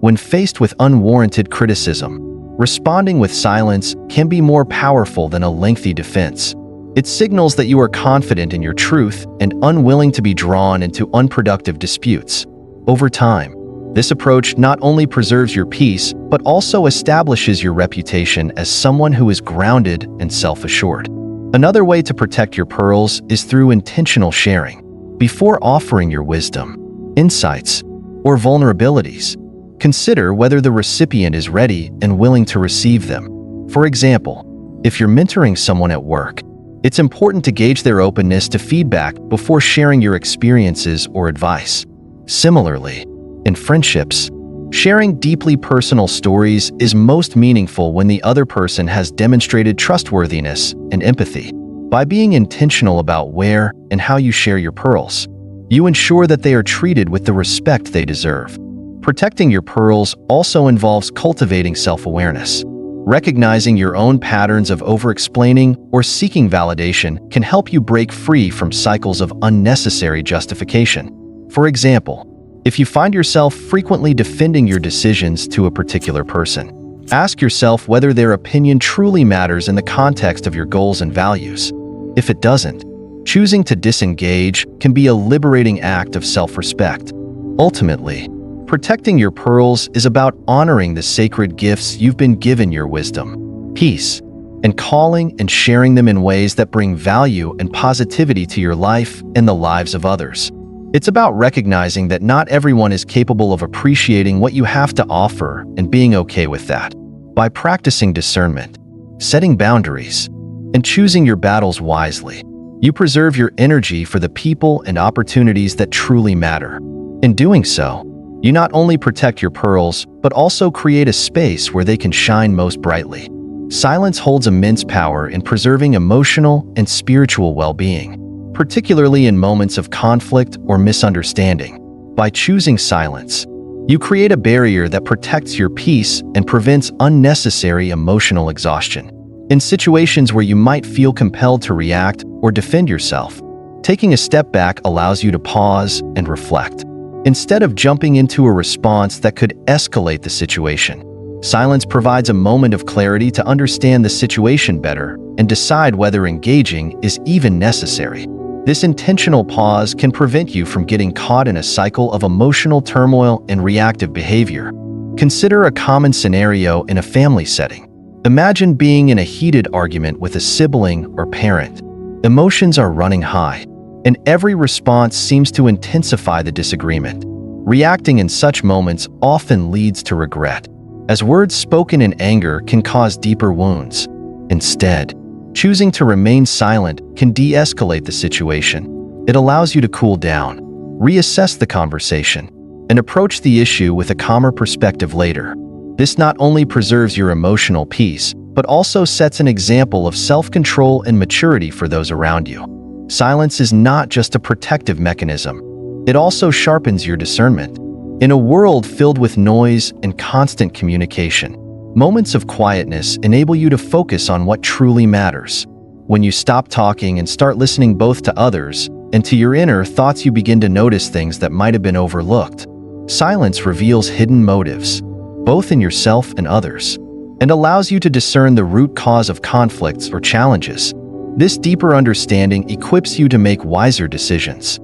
S1: when faced with unwarranted criticism, responding with silence can be more powerful than a lengthy defense. It signals that you are confident in your truth and unwilling to be drawn into unproductive disputes. Over time, this approach not only preserves your peace, but also establishes your reputation as someone who is grounded and self-assured. Another way to protect your pearls is through intentional sharing. Before offering your wisdom, insights, or vulnerabilities, consider whether the recipient is ready and willing to receive them. For example, if you're mentoring someone at work, it's important to gauge their openness to feedback before sharing your experiences or advice. Similarly, in friendships, sharing deeply personal stories is most meaningful when the other person has demonstrated trustworthiness and empathy. By being intentional about where and how you share your pearls, you ensure that they are treated with the respect they deserve. Protecting your pearls also involves cultivating self-awareness. Recognizing your own patterns of over-explaining or seeking validation can help you break free from cycles of unnecessary justification. For example, if you find yourself frequently defending your decisions to a particular person, ask yourself whether their opinion truly matters in the context of your goals and values. If it doesn't, choosing to disengage can be a liberating act of self-respect. Ultimately, protecting your pearls is about honoring the sacred gifts you've been given: your wisdom, peace, and calling, and sharing them in ways that bring value and positivity to your life and the lives of others. It's about recognizing that not everyone is capable of appreciating what you have to offer and being okay with that. By practicing discernment, setting boundaries, and choosing your battles wisely, you preserve your energy for the people and opportunities that truly matter. In doing so, you not only protect your pearls, but also create a space where they can shine most brightly. Silence holds immense power in preserving emotional and spiritual well-being, particularly in moments of conflict or misunderstanding. By choosing silence, you create a barrier that protects your peace and prevents unnecessary emotional exhaustion. In situations where you might feel compelled to react or defend yourself, taking a step back allows you to pause and reflect. Instead of jumping into a response that could escalate the situation, silence provides a moment of clarity to understand the situation better and decide whether engaging is even necessary. This intentional pause can prevent you from getting caught in a cycle of emotional turmoil and reactive behavior. Consider a common scenario in a family setting. Imagine being in a heated argument with a sibling or parent. Emotions are running high, and every response seems to intensify the disagreement. Reacting in such moments often leads to regret, as words spoken in anger can cause deeper wounds. Instead, choosing to remain silent can de-escalate the situation. It allows you to cool down, reassess the conversation, and approach the issue with a calmer perspective later. This not only preserves your emotional peace, but also sets an example of self-control and maturity for those around you. Silence is not just a protective mechanism. It also sharpens your discernment. In a world filled with noise and constant communication, moments of quietness enable you to focus on what truly matters. When you stop talking and start listening both to others and to your inner thoughts, you begin to notice things that might have been overlooked. Silence reveals hidden motives, both in yourself and others, and allows you to discern the root cause of conflicts or challenges. This deeper understanding equips you to make wiser decisions.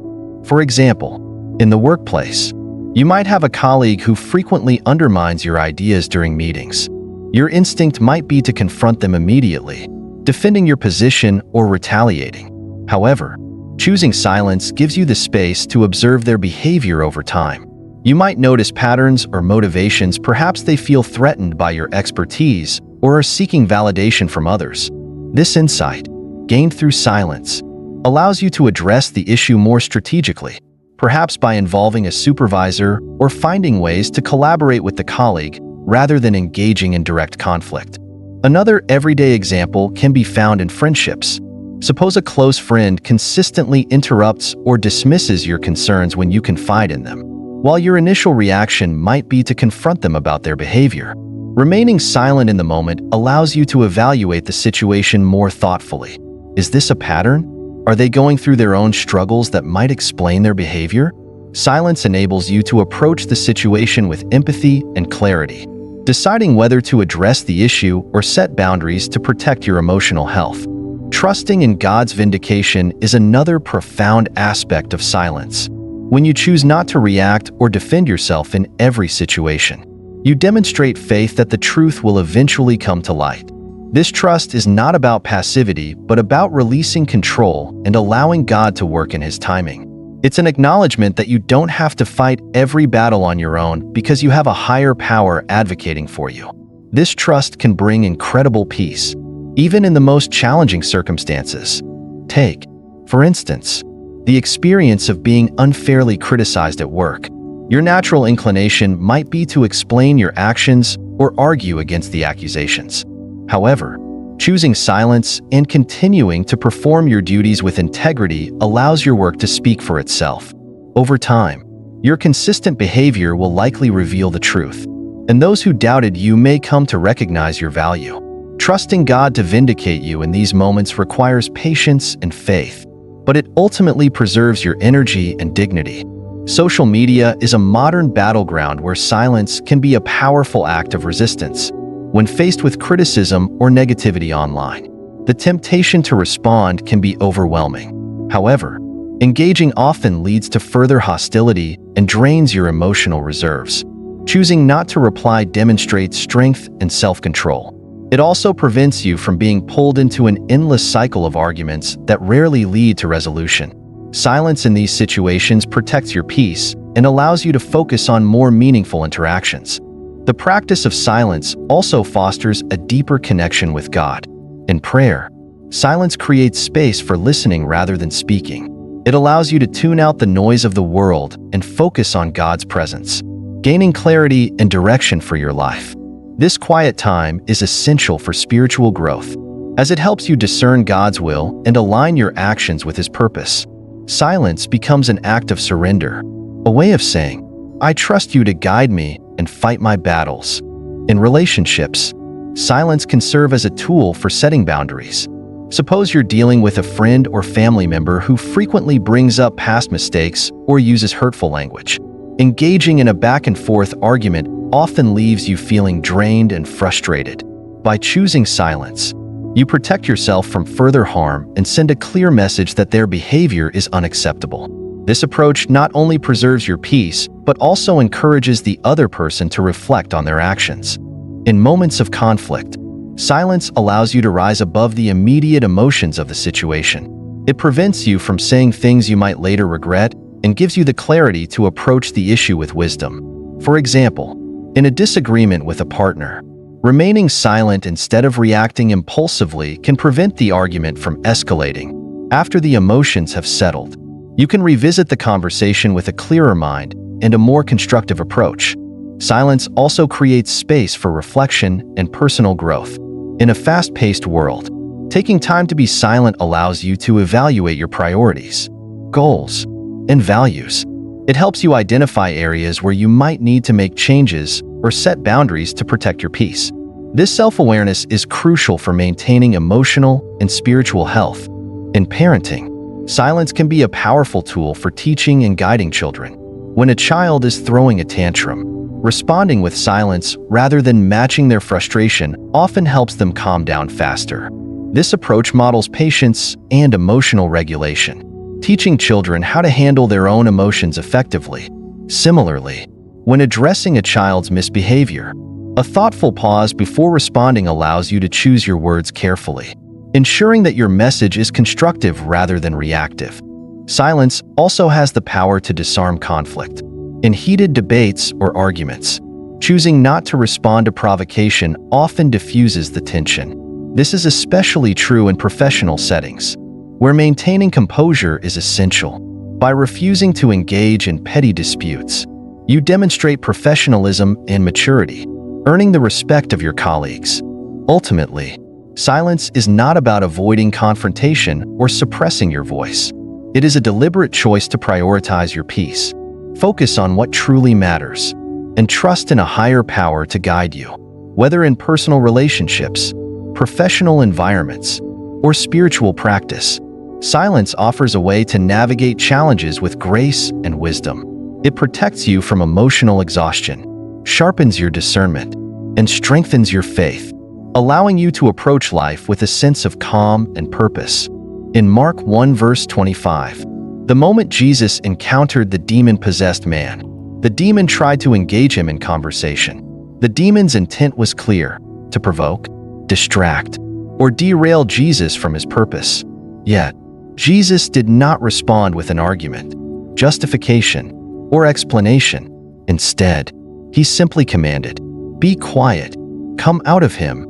S1: For example, in the workplace, you might have a colleague who frequently undermines your ideas during meetings. Your instinct might be to confront them immediately, defending your position or retaliating. However, choosing silence gives you the space to observe their behavior over time. You might notice patterns or motivations. Perhaps they feel threatened by your expertise or are seeking validation from others. This insight, gained through silence, allows you to address the issue more strategically, perhaps by involving a supervisor or finding ways to collaborate with the colleague rather than engaging in direct conflict. Another everyday example can be found in friendships. Suppose a close friend consistently interrupts or dismisses your concerns when you confide in them. While your initial reaction might be to confront them about their behavior, remaining silent in the moment allows you to evaluate the situation more thoughtfully. Is this a pattern? Are they going through their own struggles that might explain their behavior? Silence enables you to approach the situation with empathy and clarity, deciding whether to address the issue or set boundaries to protect your emotional health. Trusting in God's vindication is another profound aspect of silence. When you choose not to react or defend yourself in every situation, you demonstrate faith that the truth will eventually come to light. This trust is not about passivity, but about releasing control and allowing God to work in His timing. It's an acknowledgement that you don't have to fight every battle on your own because you have a higher power advocating for you. This trust can bring incredible peace, even in the most challenging circumstances. Take, for instance, the experience of being unfairly criticized at work. Your natural inclination might be to explain your actions or argue against the accusations. However, choosing silence and continuing to perform your duties with integrity allows your work to speak for itself. Over time, Your consistent behavior will likely reveal the truth, and those who doubted you may come to recognize your value. Trusting God to vindicate you in these moments requires patience and faith, but it ultimately preserves your energy and dignity. Social media is a modern battleground where silence can be a powerful act of resistance. When faced with criticism or negativity online, the temptation to respond can be overwhelming. However, engaging often leads to further hostility and drains your emotional reserves. Choosing not to reply demonstrates strength and self-control. It also prevents you from being pulled into an endless cycle of arguments that rarely lead to resolution. Silence in these situations protects your peace and allows you to focus on more meaningful interactions. The practice of silence also fosters a deeper connection with God. In prayer, silence creates space for listening rather than speaking. It allows you to tune out the noise of the world and focus on God's presence, gaining clarity and direction for your life. This quiet time is essential for spiritual growth, as it helps you discern God's will and align your actions with His purpose. Silence becomes an act of surrender, a way of saying, "I trust you to guide me and fight my battles." In relationships, silence can serve as a tool for setting boundaries. Suppose you're dealing with a friend or family member who frequently brings up past mistakes or uses hurtful language. Engaging in a back-and-forth argument often leaves you feeling drained and frustrated. By choosing silence, you protect yourself from further harm and send a clear message that their behavior is unacceptable. This approach not only preserves your peace, but also encourages the other person to reflect on their actions. In moments of conflict, silence allows you to rise above the immediate emotions of the situation. It prevents you from saying things you might later regret and gives you the clarity to approach the issue with wisdom. For example, in a disagreement with a partner, remaining silent instead of reacting impulsively can prevent the argument from escalating. After the emotions have settled, you can revisit the conversation with a clearer mind and a more constructive approach. Silence also creates space for reflection and personal growth. In a fast-paced world, taking time to be silent allows you to evaluate your priorities, goals, and values. It helps you identify areas where you might need to make changes or set boundaries to protect your peace. This self-awareness is crucial for maintaining emotional and spiritual health. In parenting, silence can be a powerful tool for teaching and guiding children. When a child is throwing a tantrum, responding with silence rather than matching their frustration often helps them calm down faster. This approach models patience and emotional regulation, teaching children how to handle their own emotions effectively. Similarly, when addressing a child's misbehavior, a thoughtful pause before responding allows you to choose your words carefully, ensuring that your message is constructive rather than reactive. Silence also has the power to disarm conflict. In heated debates or arguments, choosing not to respond to provocation often diffuses the tension. This is especially true in professional settings, where maintaining composure is essential. By refusing to engage in petty disputes, you demonstrate professionalism and maturity, earning the respect of your colleagues. Ultimately, silence is not about avoiding confrontation or suppressing your voice. It is a deliberate choice to prioritize your peace, focus on what truly matters, and trust in a higher power to guide you. Whether in personal relationships, professional environments, or spiritual practice, silence offers a way to navigate challenges with grace and wisdom. It protects you from emotional exhaustion, sharpens your discernment, and strengthens your faith, allowing you to approach life with a sense of calm and purpose. In Mark 1 verse 25, the moment Jesus encountered the demon-possessed man, the demon tried to engage him in conversation. The demon's intent was clear: to provoke, distract, or derail Jesus from his purpose. Yet, Jesus did not respond with an argument, justification, or explanation. Instead, he simply commanded, "Be quiet, come out of him."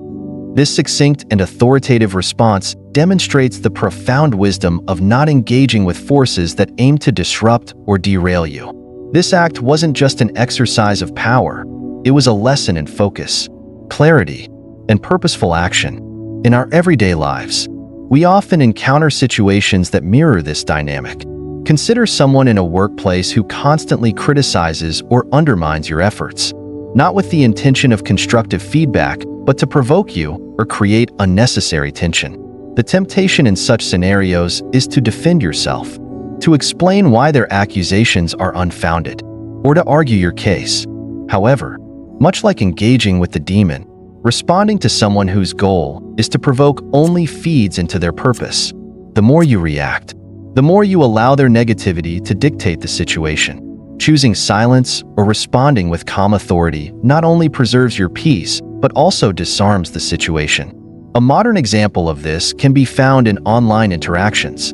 S1: This succinct and authoritative response demonstrates the profound wisdom of not engaging with forces that aim to disrupt or derail you. This act wasn't just an exercise of power, it was a lesson in focus, clarity, and purposeful action. In our everyday lives, we often encounter situations that mirror this dynamic. Consider someone in a workplace who constantly criticizes or undermines your efforts, not with the intention of constructive feedback, but to provoke you or create unnecessary tension. The temptation in such scenarios is to defend yourself, to explain why their accusations are unfounded, or to argue your case. However, much like engaging with the demon, responding to someone whose goal is to provoke only feeds into their purpose. The more you react, the more you allow their negativity to dictate the situation. Choosing silence or responding with calm authority not only preserves your peace, but also disarms the situation. A modern example of this can be found in online interactions.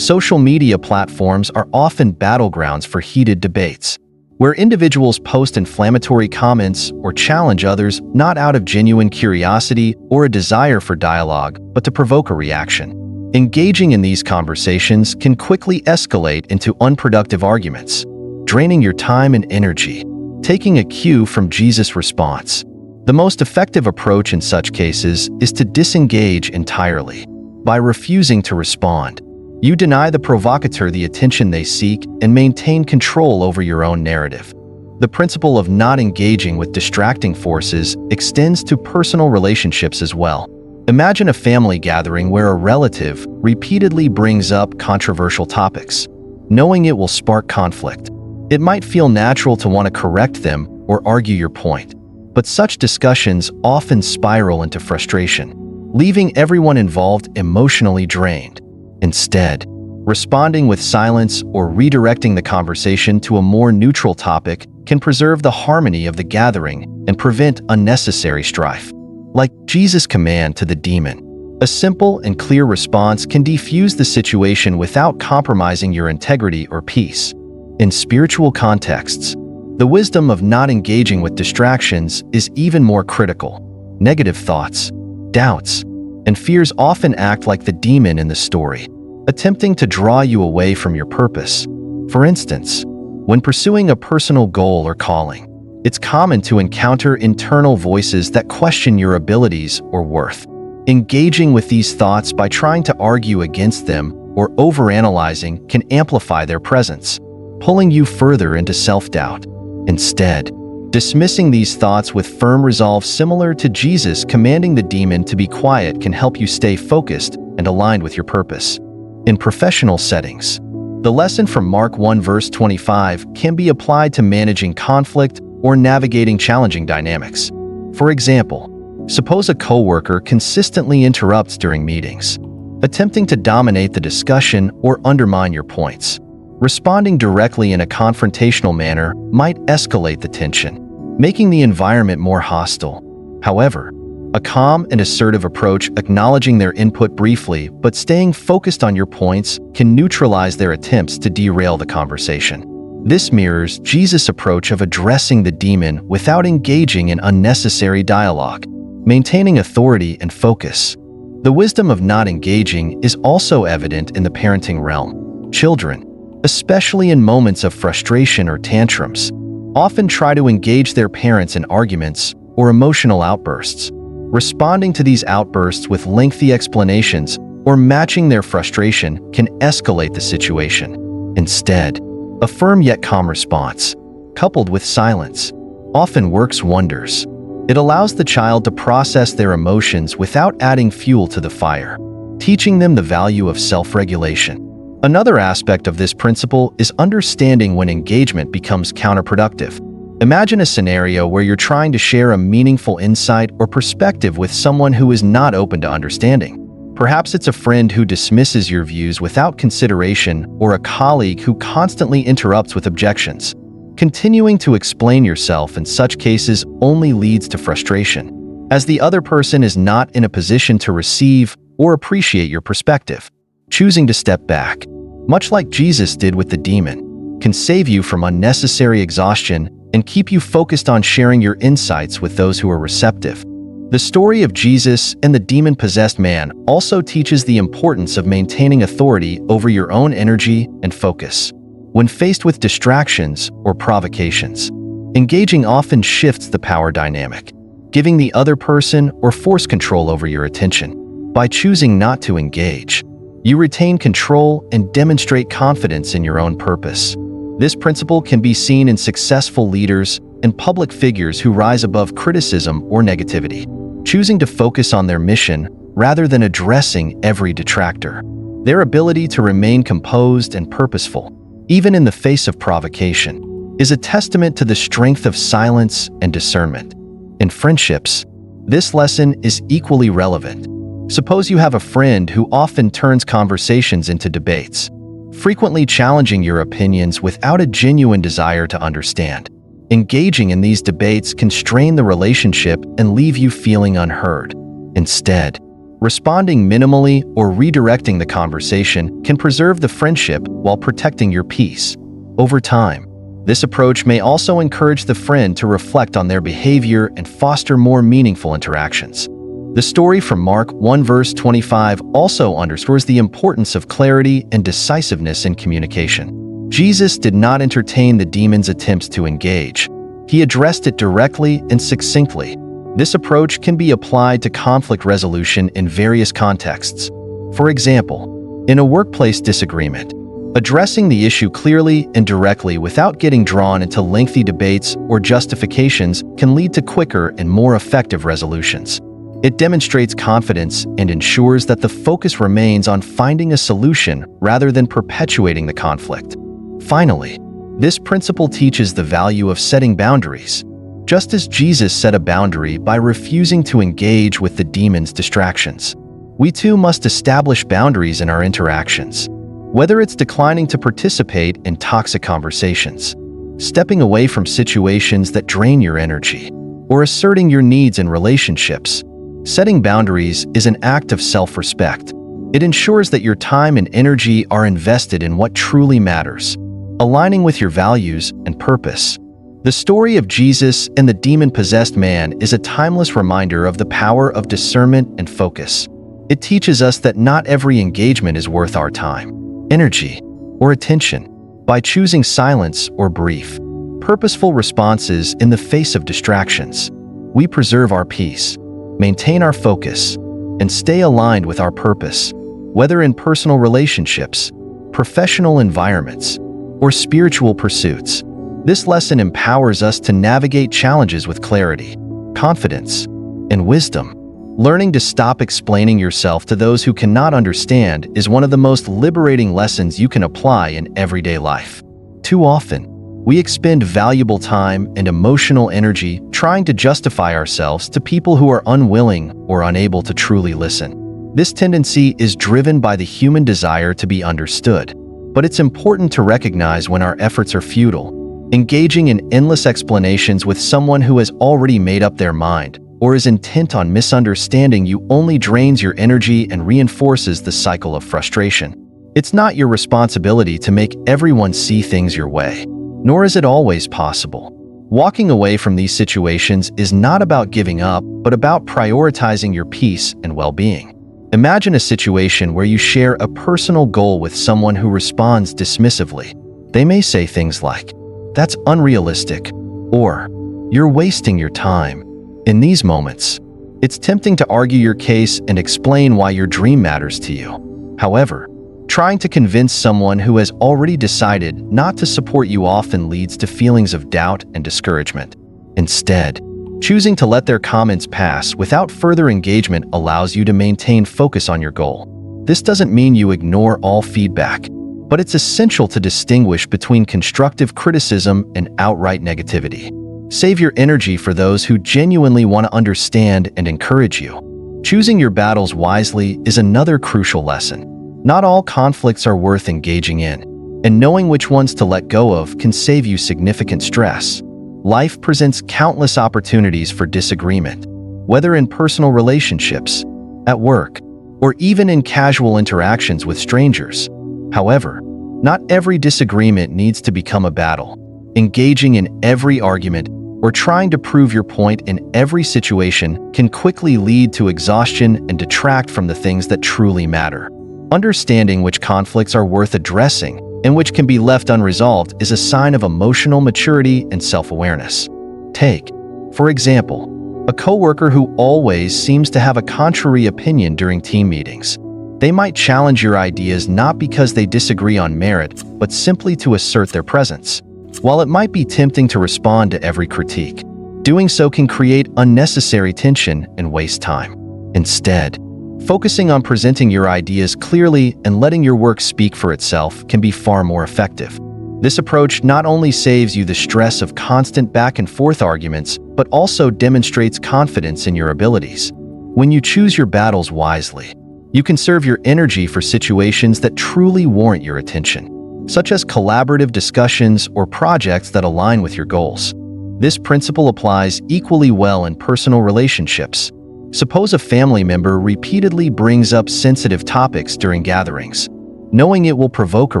S1: Social media platforms are often battlegrounds for heated debates, where individuals post inflammatory comments or challenge others not out of genuine curiosity or a desire for dialogue, but to provoke a reaction. Engaging in these conversations can quickly escalate into unproductive arguments, draining your time and energy. Taking a cue from Jesus' response, the most effective approach in such cases is to disengage entirely. By refusing to respond, you deny the provocateur the attention they seek and maintain control over your own narrative. The principle of not engaging with distracting forces extends to personal relationships as well. Imagine a family gathering where a relative repeatedly brings up controversial topics, knowing it will spark conflict. It might feel natural to want to correct them or argue your point, but such discussions often spiral into frustration, leaving everyone involved emotionally drained. Instead, responding with silence or redirecting the conversation to a more neutral topic can preserve the harmony of the gathering and prevent unnecessary strife. Like Jesus' command to the demon, a simple and clear response can defuse the situation without compromising your integrity or peace. In spiritual contexts, the wisdom of not engaging with distractions is even more critical. Negative thoughts, doubts, and fears often act like the demon in the story, attempting to draw you away from your purpose. For instance, when pursuing a personal goal or calling, it's common to encounter internal voices that question your abilities or worth. Engaging with these thoughts by trying to argue against them or overanalyzing can amplify their presence, pulling you further into self-doubt. Instead, dismissing these thoughts with firm resolve, similar to Jesus commanding the demon to be quiet, can help you stay focused and aligned with your purpose. In professional settings, the lesson from Mark 1 verse 25 can be applied to managing conflict or navigating challenging dynamics. For example, suppose a coworker consistently interrupts during meetings, attempting to dominate the discussion or undermine your points. Responding directly in a confrontational manner might escalate the tension, making the environment more hostile. However, a calm and assertive approach, acknowledging their input briefly but staying focused on your points, can neutralize their attempts to derail the conversation. This mirrors Jesus' approach of addressing the demon without engaging in unnecessary dialogue, maintaining authority and focus. The wisdom of not engaging is also evident in the parenting realm. Children, especially in moments of frustration or tantrums, often try to engage their parents in arguments or emotional outbursts. Responding to these outbursts with lengthy explanations or matching their frustration can escalate the situation. Instead, a firm yet calm response, coupled with silence, often works wonders. It allows the child to process their emotions without adding fuel to the fire, teaching them the value of self-regulation. Another aspect of this principle is understanding when engagement becomes counterproductive. Imagine a scenario where you're trying to share a meaningful insight or perspective with someone who is not open to understanding. Perhaps it's a friend who dismisses your views without consideration or a colleague who constantly interrupts with objections. Continuing to explain yourself in such cases only leads to frustration, as the other person is not in a position to receive or appreciate your perspective. Choosing to step back, much like Jesus did with the demon, can save you from unnecessary exhaustion and keep you focused on sharing your insights with those who are receptive. The story of Jesus and the demon-possessed man also teaches the importance of maintaining authority over your own energy and focus. When faced with distractions or provocations, engaging often shifts the power dynamic, giving the other person or force control over your attention. By choosing not to engage, You retain control and demonstrate confidence in your own purpose. This principle can be seen in successful leaders and public figures who rise above criticism or negativity, choosing to focus on their mission rather than addressing every detractor. Their ability to remain composed and purposeful, even in the face of provocation, is a testament to the strength of silence and discernment. In friendships, this lesson is equally relevant. Suppose you have a friend who often turns conversations into debates, frequently challenging your opinions without a genuine desire to understand. Engaging in these debates can strain the relationship and leave you feeling unheard. Instead, responding minimally or redirecting the conversation can preserve the friendship while protecting your peace. Over time, this approach may also encourage the friend to reflect on their behavior and foster more meaningful interactions. The story from Mark 1 verse 25 also underscores the importance of clarity and decisiveness in communication. Jesus did not entertain the demon's attempts to engage. He addressed it directly and succinctly. This approach can be applied to conflict resolution in various contexts. For example, in a workplace disagreement, addressing the issue clearly and directly without getting drawn into lengthy debates or justifications can lead to quicker and more effective resolutions. It demonstrates confidence and ensures that the focus remains on finding a solution rather than perpetuating the conflict. Finally, this principle teaches the value of setting boundaries. Just as Jesus set a boundary by refusing to engage with the demon's distractions, we too must establish boundaries in our interactions. Whether it's declining to participate in toxic conversations, stepping away from situations that drain your energy, or asserting your needs in relationships, setting boundaries is an act of self-respect. It ensures that your time and energy are invested in what truly matters, aligning with your values and purpose. The story of Jesus and the demon-possessed man is a timeless reminder of the power of discernment and focus. It teaches us that not every engagement is worth our time, energy, or attention. By choosing silence or brief, purposeful responses in the face of distractions, we preserve our peace, maintain our focus, and stay aligned with our purpose, whether in personal relationships, professional environments, or spiritual pursuits. This lesson empowers us to navigate challenges with clarity, confidence, and wisdom. Learning to stop explaining yourself to those who cannot understand is one of the most liberating lessons you can apply in everyday life. Too often, we expend valuable time and emotional energy trying to justify ourselves to people who are unwilling or unable to truly listen. This tendency is driven by the human desire to be understood, but it's important to recognize when our efforts are futile. Engaging in endless explanations with someone who has already made up their mind or is intent on misunderstanding you only drains your energy and reinforces the cycle of frustration. It's not your responsibility to make everyone see things your way, nor is it always possible. Walking away from these situations is not about giving up, but about prioritizing your peace and well-being. Imagine a situation where you share a personal goal with someone who responds dismissively. They may say things like, "That's unrealistic," or "You're wasting your time." In these moments, it's tempting to argue your case and explain why your dream matters to you. However, trying to convince someone who has already decided not to support you often leads to feelings of doubt and discouragement. Instead, choosing to let their comments pass without further engagement allows you to maintain focus on your goal. This doesn't mean you ignore all feedback, but it's essential to distinguish between constructive criticism and outright negativity. Save your energy for those who genuinely want to understand and encourage you. Choosing your battles wisely is another crucial lesson. Not all conflicts are worth engaging in, and knowing which ones to let go of can save you significant stress. Life presents countless opportunities for disagreement, whether in personal relationships, at work, or even in casual interactions with strangers. However, not every disagreement needs to become a battle. Engaging in every argument or trying to prove your point in every situation can quickly lead to exhaustion and detract from the things that truly matter. Understanding which conflicts are worth addressing and which can be left unresolved is a sign of emotional maturity and self-awareness. Take, for example, a coworker who always seems to have a contrary opinion during team meetings. They might challenge your ideas not because they disagree on merit, but simply to assert their presence. While it might be tempting to respond to every critique, doing so can create unnecessary tension and waste time. Instead, focusing on presenting your ideas clearly and letting your work speak for itself can be far more effective. This approach not only saves you the stress of constant back-and-forth arguments, but also demonstrates confidence in your abilities. When you choose your battles wisely, you can conserve your energy for situations that truly warrant your attention, such as collaborative discussions or projects that align with your goals. This principle applies equally well in personal relationships. Suppose a family member repeatedly brings up sensitive topics during gatherings, knowing it will provoke a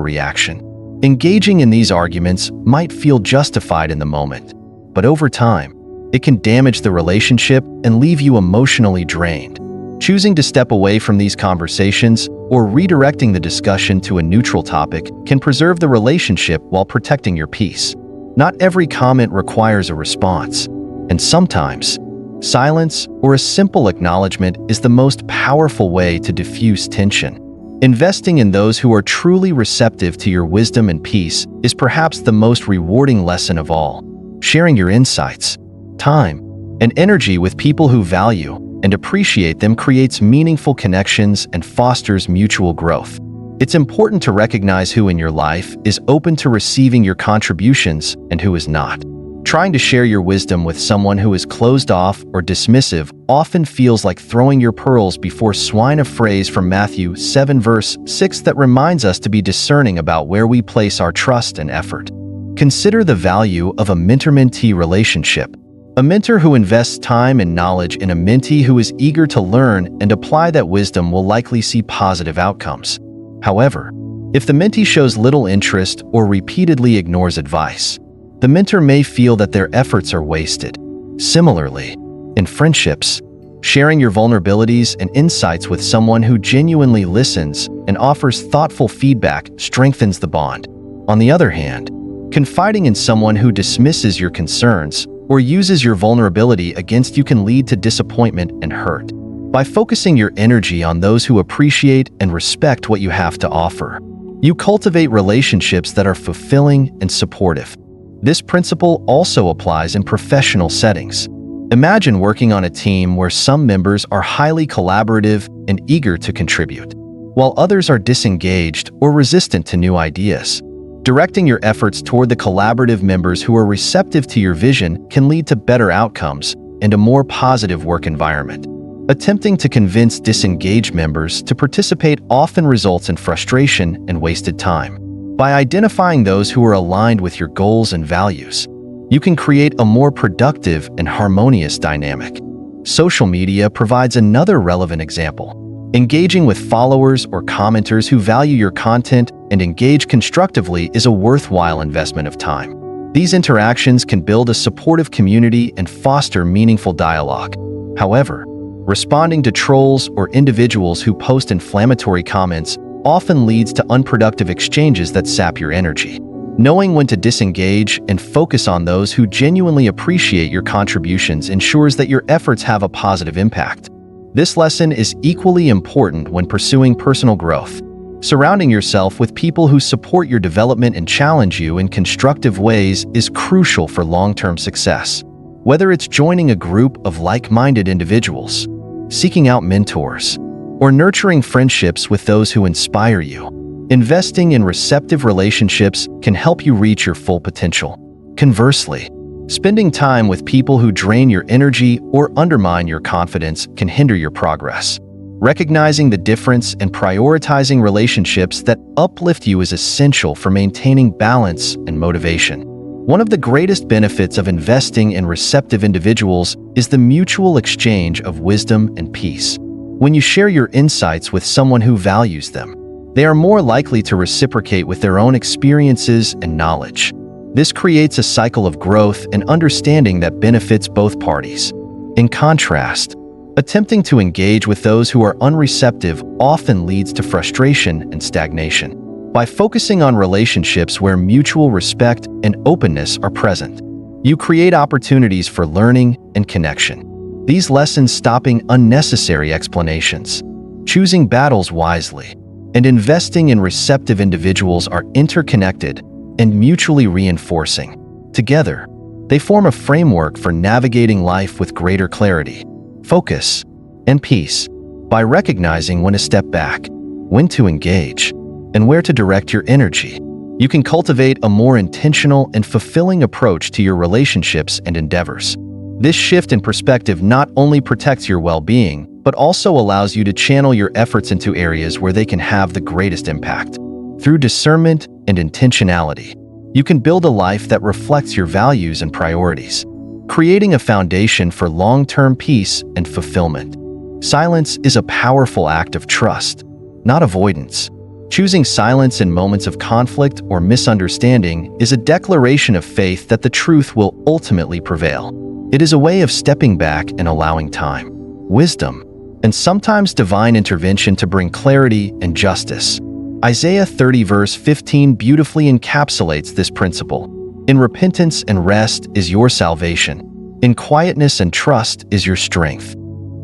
S1: reaction. Engaging in these arguments might feel justified in the moment, but over time, it can damage the relationship and leave you emotionally drained. Choosing to step away from these conversations or redirecting the discussion to a neutral topic can preserve the relationship while protecting your peace. Not every comment requires a response, and sometimes, silence or a simple acknowledgement is the most powerful way to diffuse tension. Investing in those who are truly receptive to your wisdom and peace is perhaps the most rewarding lesson of all. Sharing your insights, time, and energy with people who value and appreciate them creates meaningful connections and fosters mutual growth. It's important to recognize who in your life is open to receiving your contributions and who is not. Trying to share your wisdom with someone who is closed off or dismissive often feels like throwing your pearls before swine, a phrase from Matthew 7 verse 6 that reminds us to be discerning about where we place our trust and effort. Consider the value of a mentor-mentee relationship. A mentor who invests time and knowledge in a mentee who is eager to learn and apply that wisdom will likely see positive outcomes. However, if the mentee shows little interest or repeatedly ignores advice, the mentor may feel that their efforts are wasted. Similarly, in friendships, sharing your vulnerabilities and insights with someone who genuinely listens and offers thoughtful feedback strengthens the bond. On the other hand, confiding in someone who dismisses your concerns or uses your vulnerability against you can lead to disappointment and hurt. By focusing your energy on those who appreciate and respect what you have to offer, you cultivate relationships that are fulfilling and supportive. This principle also applies in professional settings. Imagine working on a team where some members are highly collaborative and eager to contribute, while others are disengaged or resistant to new ideas. Directing your efforts toward the collaborative members who are receptive to your vision can lead to better outcomes and a more positive work environment. Attempting to convince disengaged members to participate often results in frustration and wasted time. By identifying those who are aligned with your goals and values, you can create a more productive and harmonious dynamic. Social media provides another relevant example. Engaging with followers or commenters who value your content and engage constructively is a worthwhile investment of time. These interactions can build a supportive community and foster meaningful dialogue. However, responding to trolls or individuals who post inflammatory comments often leads to unproductive exchanges that sap your energy. Knowing when to disengage and focus on those who genuinely appreciate your contributions ensures that your efforts have a positive impact. This lesson is equally important when pursuing personal growth. Surrounding yourself with people who support your development and challenge you in constructive ways is crucial for long-term success. Whether it's joining a group of like-minded individuals, seeking out mentors, or nurturing friendships with those who inspire you, investing in receptive relationships can help you reach your full potential. Conversely, spending time with people who drain your energy or undermine your confidence can hinder your progress. Recognizing the difference and prioritizing relationships that uplift you is essential for maintaining balance and motivation. One of the greatest benefits of investing in receptive individuals is the mutual exchange of wisdom and peace. When you share your insights with someone who values them, they are more likely to reciprocate with their own experiences and knowledge. This creates a cycle of growth and understanding that benefits both parties. In contrast, attempting to engage with those who are unreceptive often leads to frustration and stagnation. By focusing on relationships where mutual respect and openness are present, you create opportunities for learning and connection. These lessons stopping unnecessary explanations. choosing battles wisely, and investing in receptive individuals are interconnected and mutually reinforcing. Together, they form a framework for navigating life with greater clarity, focus, and peace. By recognizing when to step back, when to engage, and where to direct your energy, you can cultivate a more intentional and fulfilling approach to your relationships and endeavors. This shift in perspective not only protects your well-being, but also allows you to channel your efforts into areas where they can have the greatest impact. Through discernment and intentionality, you can build a life that reflects your values and priorities, creating a foundation for long-term peace and fulfillment. Silence is a powerful act of trust, not avoidance. Choosing silence in moments of conflict or misunderstanding is a declaration of faith that the truth will ultimately prevail. It is a way of stepping back and allowing time, wisdom, and sometimes divine intervention to bring clarity and justice. Isaiah 30 verse 15 beautifully encapsulates this principle. In repentance and rest is your salvation. In quietness and trust is your strength.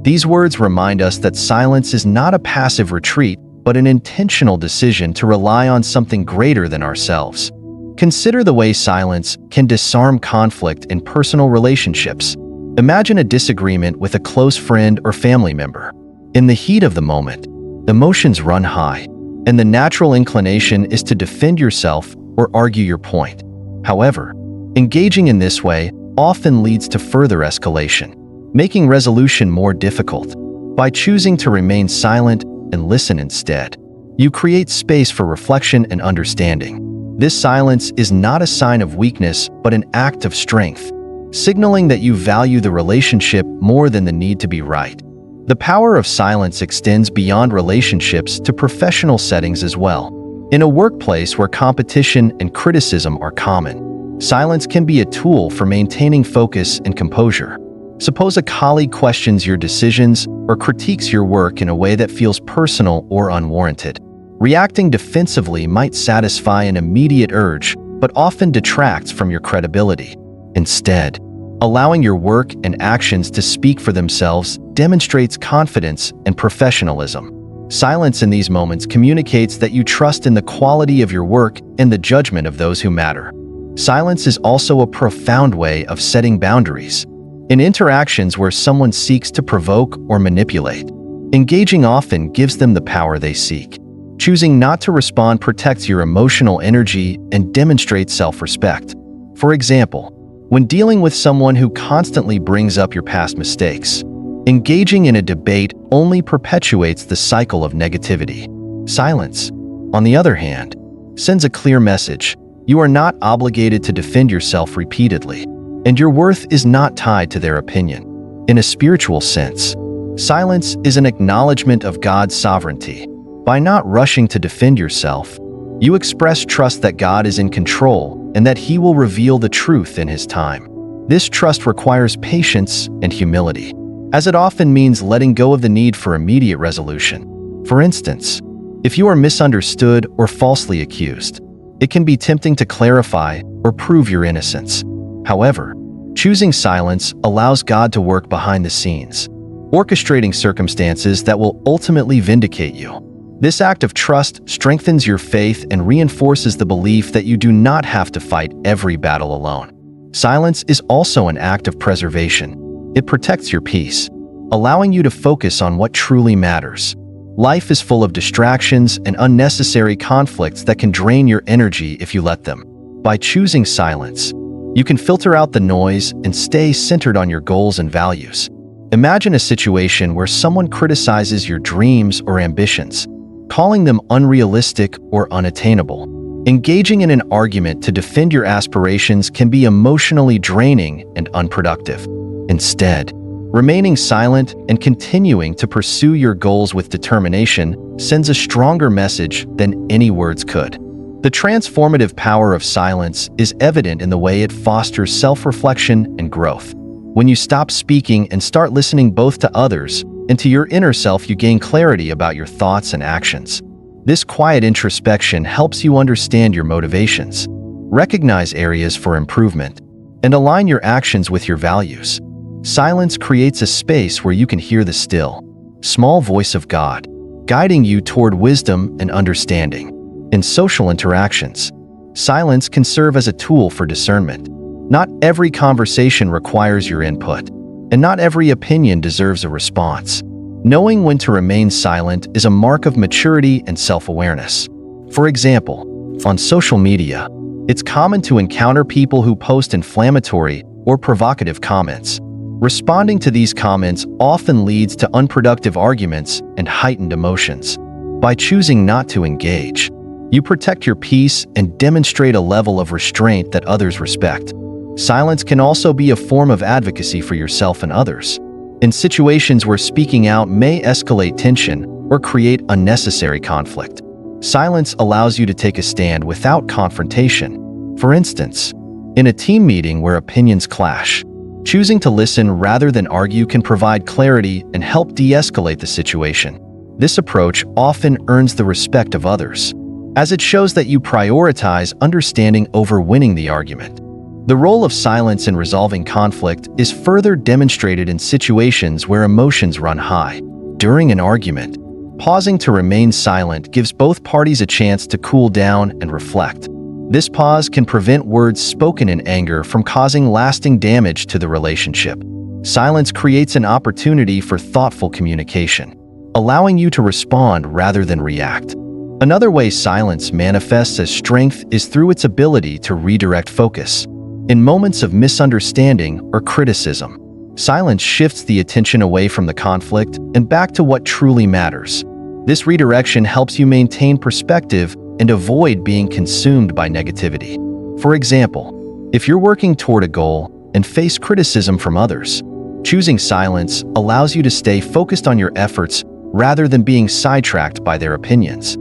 S1: These words remind us that silence is not a passive retreat, but an intentional decision to rely on something greater than ourselves. Consider the way silence can disarm conflict in personal relationships. Imagine a disagreement with a close friend or family member. In the heat of the moment, emotions run high, and the natural inclination is to defend yourself or argue your point. However, engaging in this way often leads to further escalation, making resolution more difficult. By choosing to remain silent and listen instead, you create space for reflection and understanding. This silence is not a sign of weakness, but an act of strength, signaling that you value the relationship more than the need to be right. The power of silence extends beyond relationships to professional settings as well. In a workplace where competition and criticism are common, silence can be a tool for maintaining focus and composure. Suppose a colleague questions your decisions or critiques your work in a way that feels personal or unwarranted. Reacting defensively might satisfy an immediate urge, but often detracts from your credibility. Instead, allowing your work and actions to speak for themselves demonstrates confidence and professionalism. Silence in these moments communicates that you trust in the quality of your work and the judgment of those who matter. Silence is also a profound way of setting boundaries. In interactions where someone seeks to provoke or manipulate, engaging often gives them the power they seek. Choosing not to respond protects your emotional energy and demonstrates self-respect. For example, when dealing with someone who constantly brings up your past mistakes, engaging in a debate only perpetuates the cycle of negativity. Silence, on the other hand, sends a clear message. You are not obligated to defend yourself repeatedly, and your worth is not tied to their opinion. In a spiritual sense, silence is an acknowledgement of God's sovereignty. By not rushing to defend yourself, you express trust that God is in control and that He will reveal the truth in His time. This trust requires patience and humility, as it often means letting go of the need for immediate resolution. For instance, if you are misunderstood or falsely accused, it can be tempting to clarify or prove your innocence. However, choosing silence allows God to work behind the scenes, orchestrating circumstances that will ultimately vindicate you. This act of trust strengthens your faith and reinforces the belief that you do not have to fight every battle alone. Silence is also an act of preservation. It protects your peace, allowing you to focus on what truly matters. Life is full of distractions and unnecessary conflicts that can drain your energy if you let them. By choosing silence, you can filter out the noise and stay centered on your goals and values. Imagine a situation where someone criticizes your dreams or ambitions, calling them unrealistic or unattainable. Engaging in an argument to defend your aspirations can be emotionally draining and unproductive. Instead, remaining silent and continuing to pursue your goals with determination sends a stronger message than any words could. The transformative power of silence is evident in the way it fosters self-reflection and growth. When you stop speaking and start listening both to others and to your inner self, you gain clarity about your thoughts and actions. This quiet introspection helps you understand your motivations, recognize areas for improvement, and align your actions with your values. Silence creates a space where you can hear the still, small voice of God, guiding you toward wisdom and understanding. In social interactions, silence can serve as a tool for discernment. Not every conversation requires your input, and not every opinion deserves a response. Knowing when to remain silent is a mark of maturity and self-awareness. For example, on social media, it's common to encounter people who post inflammatory or provocative comments. Responding to these comments often leads to unproductive arguments and heightened emotions. By choosing not to engage, you protect your peace and demonstrate a level of restraint that others respect. Silence can also be a form of advocacy for yourself and others. In situations where speaking out may escalate tension or create unnecessary conflict, silence allows you to take a stand without confrontation. For instance, in a team meeting where opinions clash, choosing to listen rather than argue can provide clarity and help de-escalate the situation. This approach often earns the respect of others, as it shows that you prioritize understanding over winning the argument. The role of silence in resolving conflict is further demonstrated in situations where emotions run high. During an argument, pausing to remain silent gives both parties a chance to cool down and reflect. This pause can prevent words spoken in anger from causing lasting damage to the relationship. Silence creates an opportunity for thoughtful communication, allowing you to respond rather than react. Another way silence manifests as strength is through its ability to redirect focus. In moments of misunderstanding or criticism, silence shifts the attention away from the conflict and back to what truly matters. This redirection helps you maintain perspective and avoid being consumed by negativity. For example, if you're working toward a goal and face criticism from others, choosing silence allows you to stay focused on your efforts rather than being sidetracked by their opinions.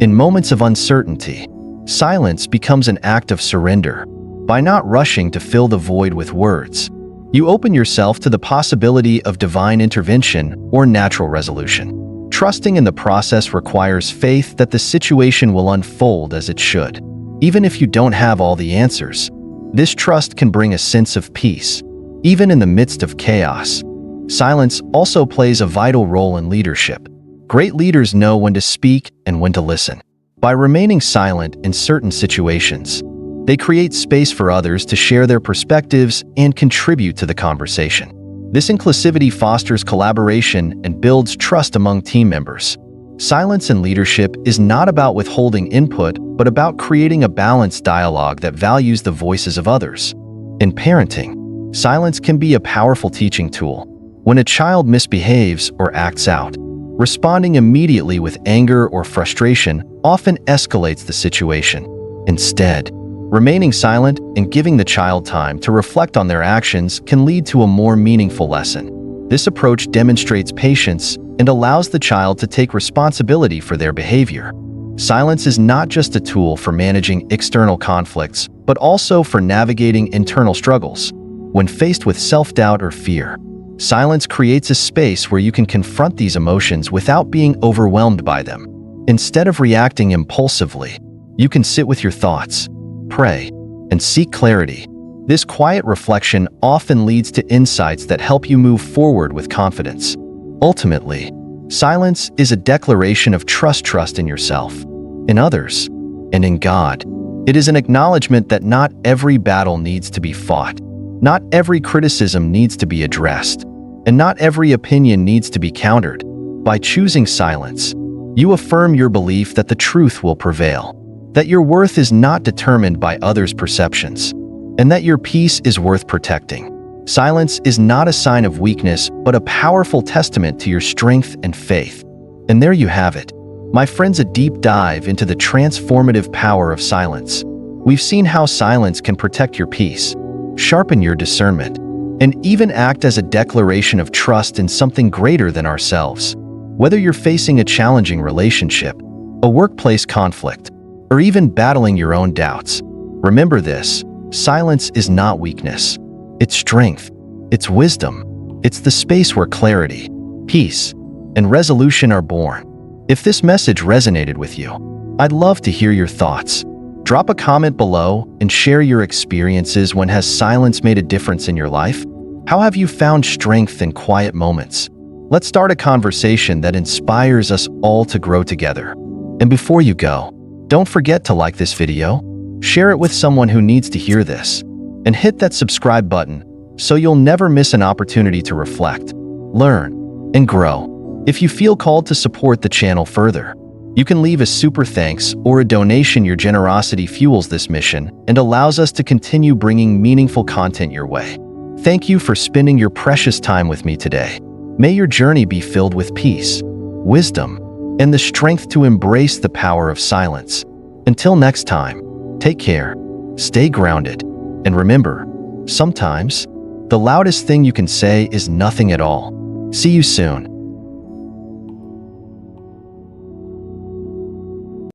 S1: In moments of uncertainty, silence becomes an act of surrender. By not rushing to fill the void with words, you open yourself to the possibility of divine intervention or natural resolution. Trusting in the process requires faith that the situation will unfold as it should. Even if you don't have all the answers, this trust can bring a sense of peace, even in the midst of chaos. Silence also plays a vital role in leadership. Great leaders know when to speak and when to listen. By remaining silent in certain situations, they create space for others to share their perspectives and contribute to the conversation. This inclusivity fosters collaboration and builds trust among team members. Silence in leadership is not about withholding input, but about creating a balanced dialogue that values the voices of others. In parenting, silence can be a powerful teaching tool. When a child misbehaves or acts out, responding immediately with anger or frustration often escalates the situation. Instead, remaining silent and giving the child time to reflect on their actions can lead to a more meaningful lesson. This approach demonstrates patience and allows the child to take responsibility for their behavior. Silence is not just a tool for managing external conflicts, but also for navigating internal struggles. When faced with self-doubt or fear, silence creates a space where you can confront these emotions without being overwhelmed by them. Instead of reacting impulsively, you can sit with your thoughts, pray, and seek clarity. This quiet reflection often leads to insights that help you move forward with confidence. Ultimately, silence is a declaration of trust in yourself, in others, and in God. It is an acknowledgement that not every battle needs to be fought, not every criticism needs to be addressed, and not every opinion needs to be countered. By choosing silence, you affirm your belief that the truth will prevail, that your worth is not determined by others' perceptions, and that your peace is worth protecting. Silence is not a sign of weakness, but a powerful testament to your strength and faith. And there you have it, my friends, a deep dive into the transformative power of silence. We've seen how silence can protect your peace, sharpen your discernment, and even act as a declaration of trust in something greater than ourselves. Whether you're facing a challenging relationship, a workplace conflict, or even battling your own doubts, remember this: silence is not weakness. It's strength. It's wisdom. It's the space where clarity, peace, and resolution are born. If this message resonated with you, I'd love to hear your thoughts. Drop a comment below and share your experiences. When has silence made a difference in your life? How have you found strength in quiet moments? Let's start a conversation that inspires us all to grow together. And before you go, don't forget to like this video, share it with someone who needs to hear this, and hit that subscribe button so you'll never miss an opportunity to reflect, learn, and grow. If you feel called to support the channel further, you can leave a super thanks or a donation. Your generosity fuels this mission and allows us to continue bringing meaningful content your way. Thank you for spending your precious time with me today. May your journey be filled with peace, wisdom, and the strength to embrace the power of silence. Until next time, take care, stay grounded, and remember, sometimes the loudest thing you can say is nothing at all. See you soon.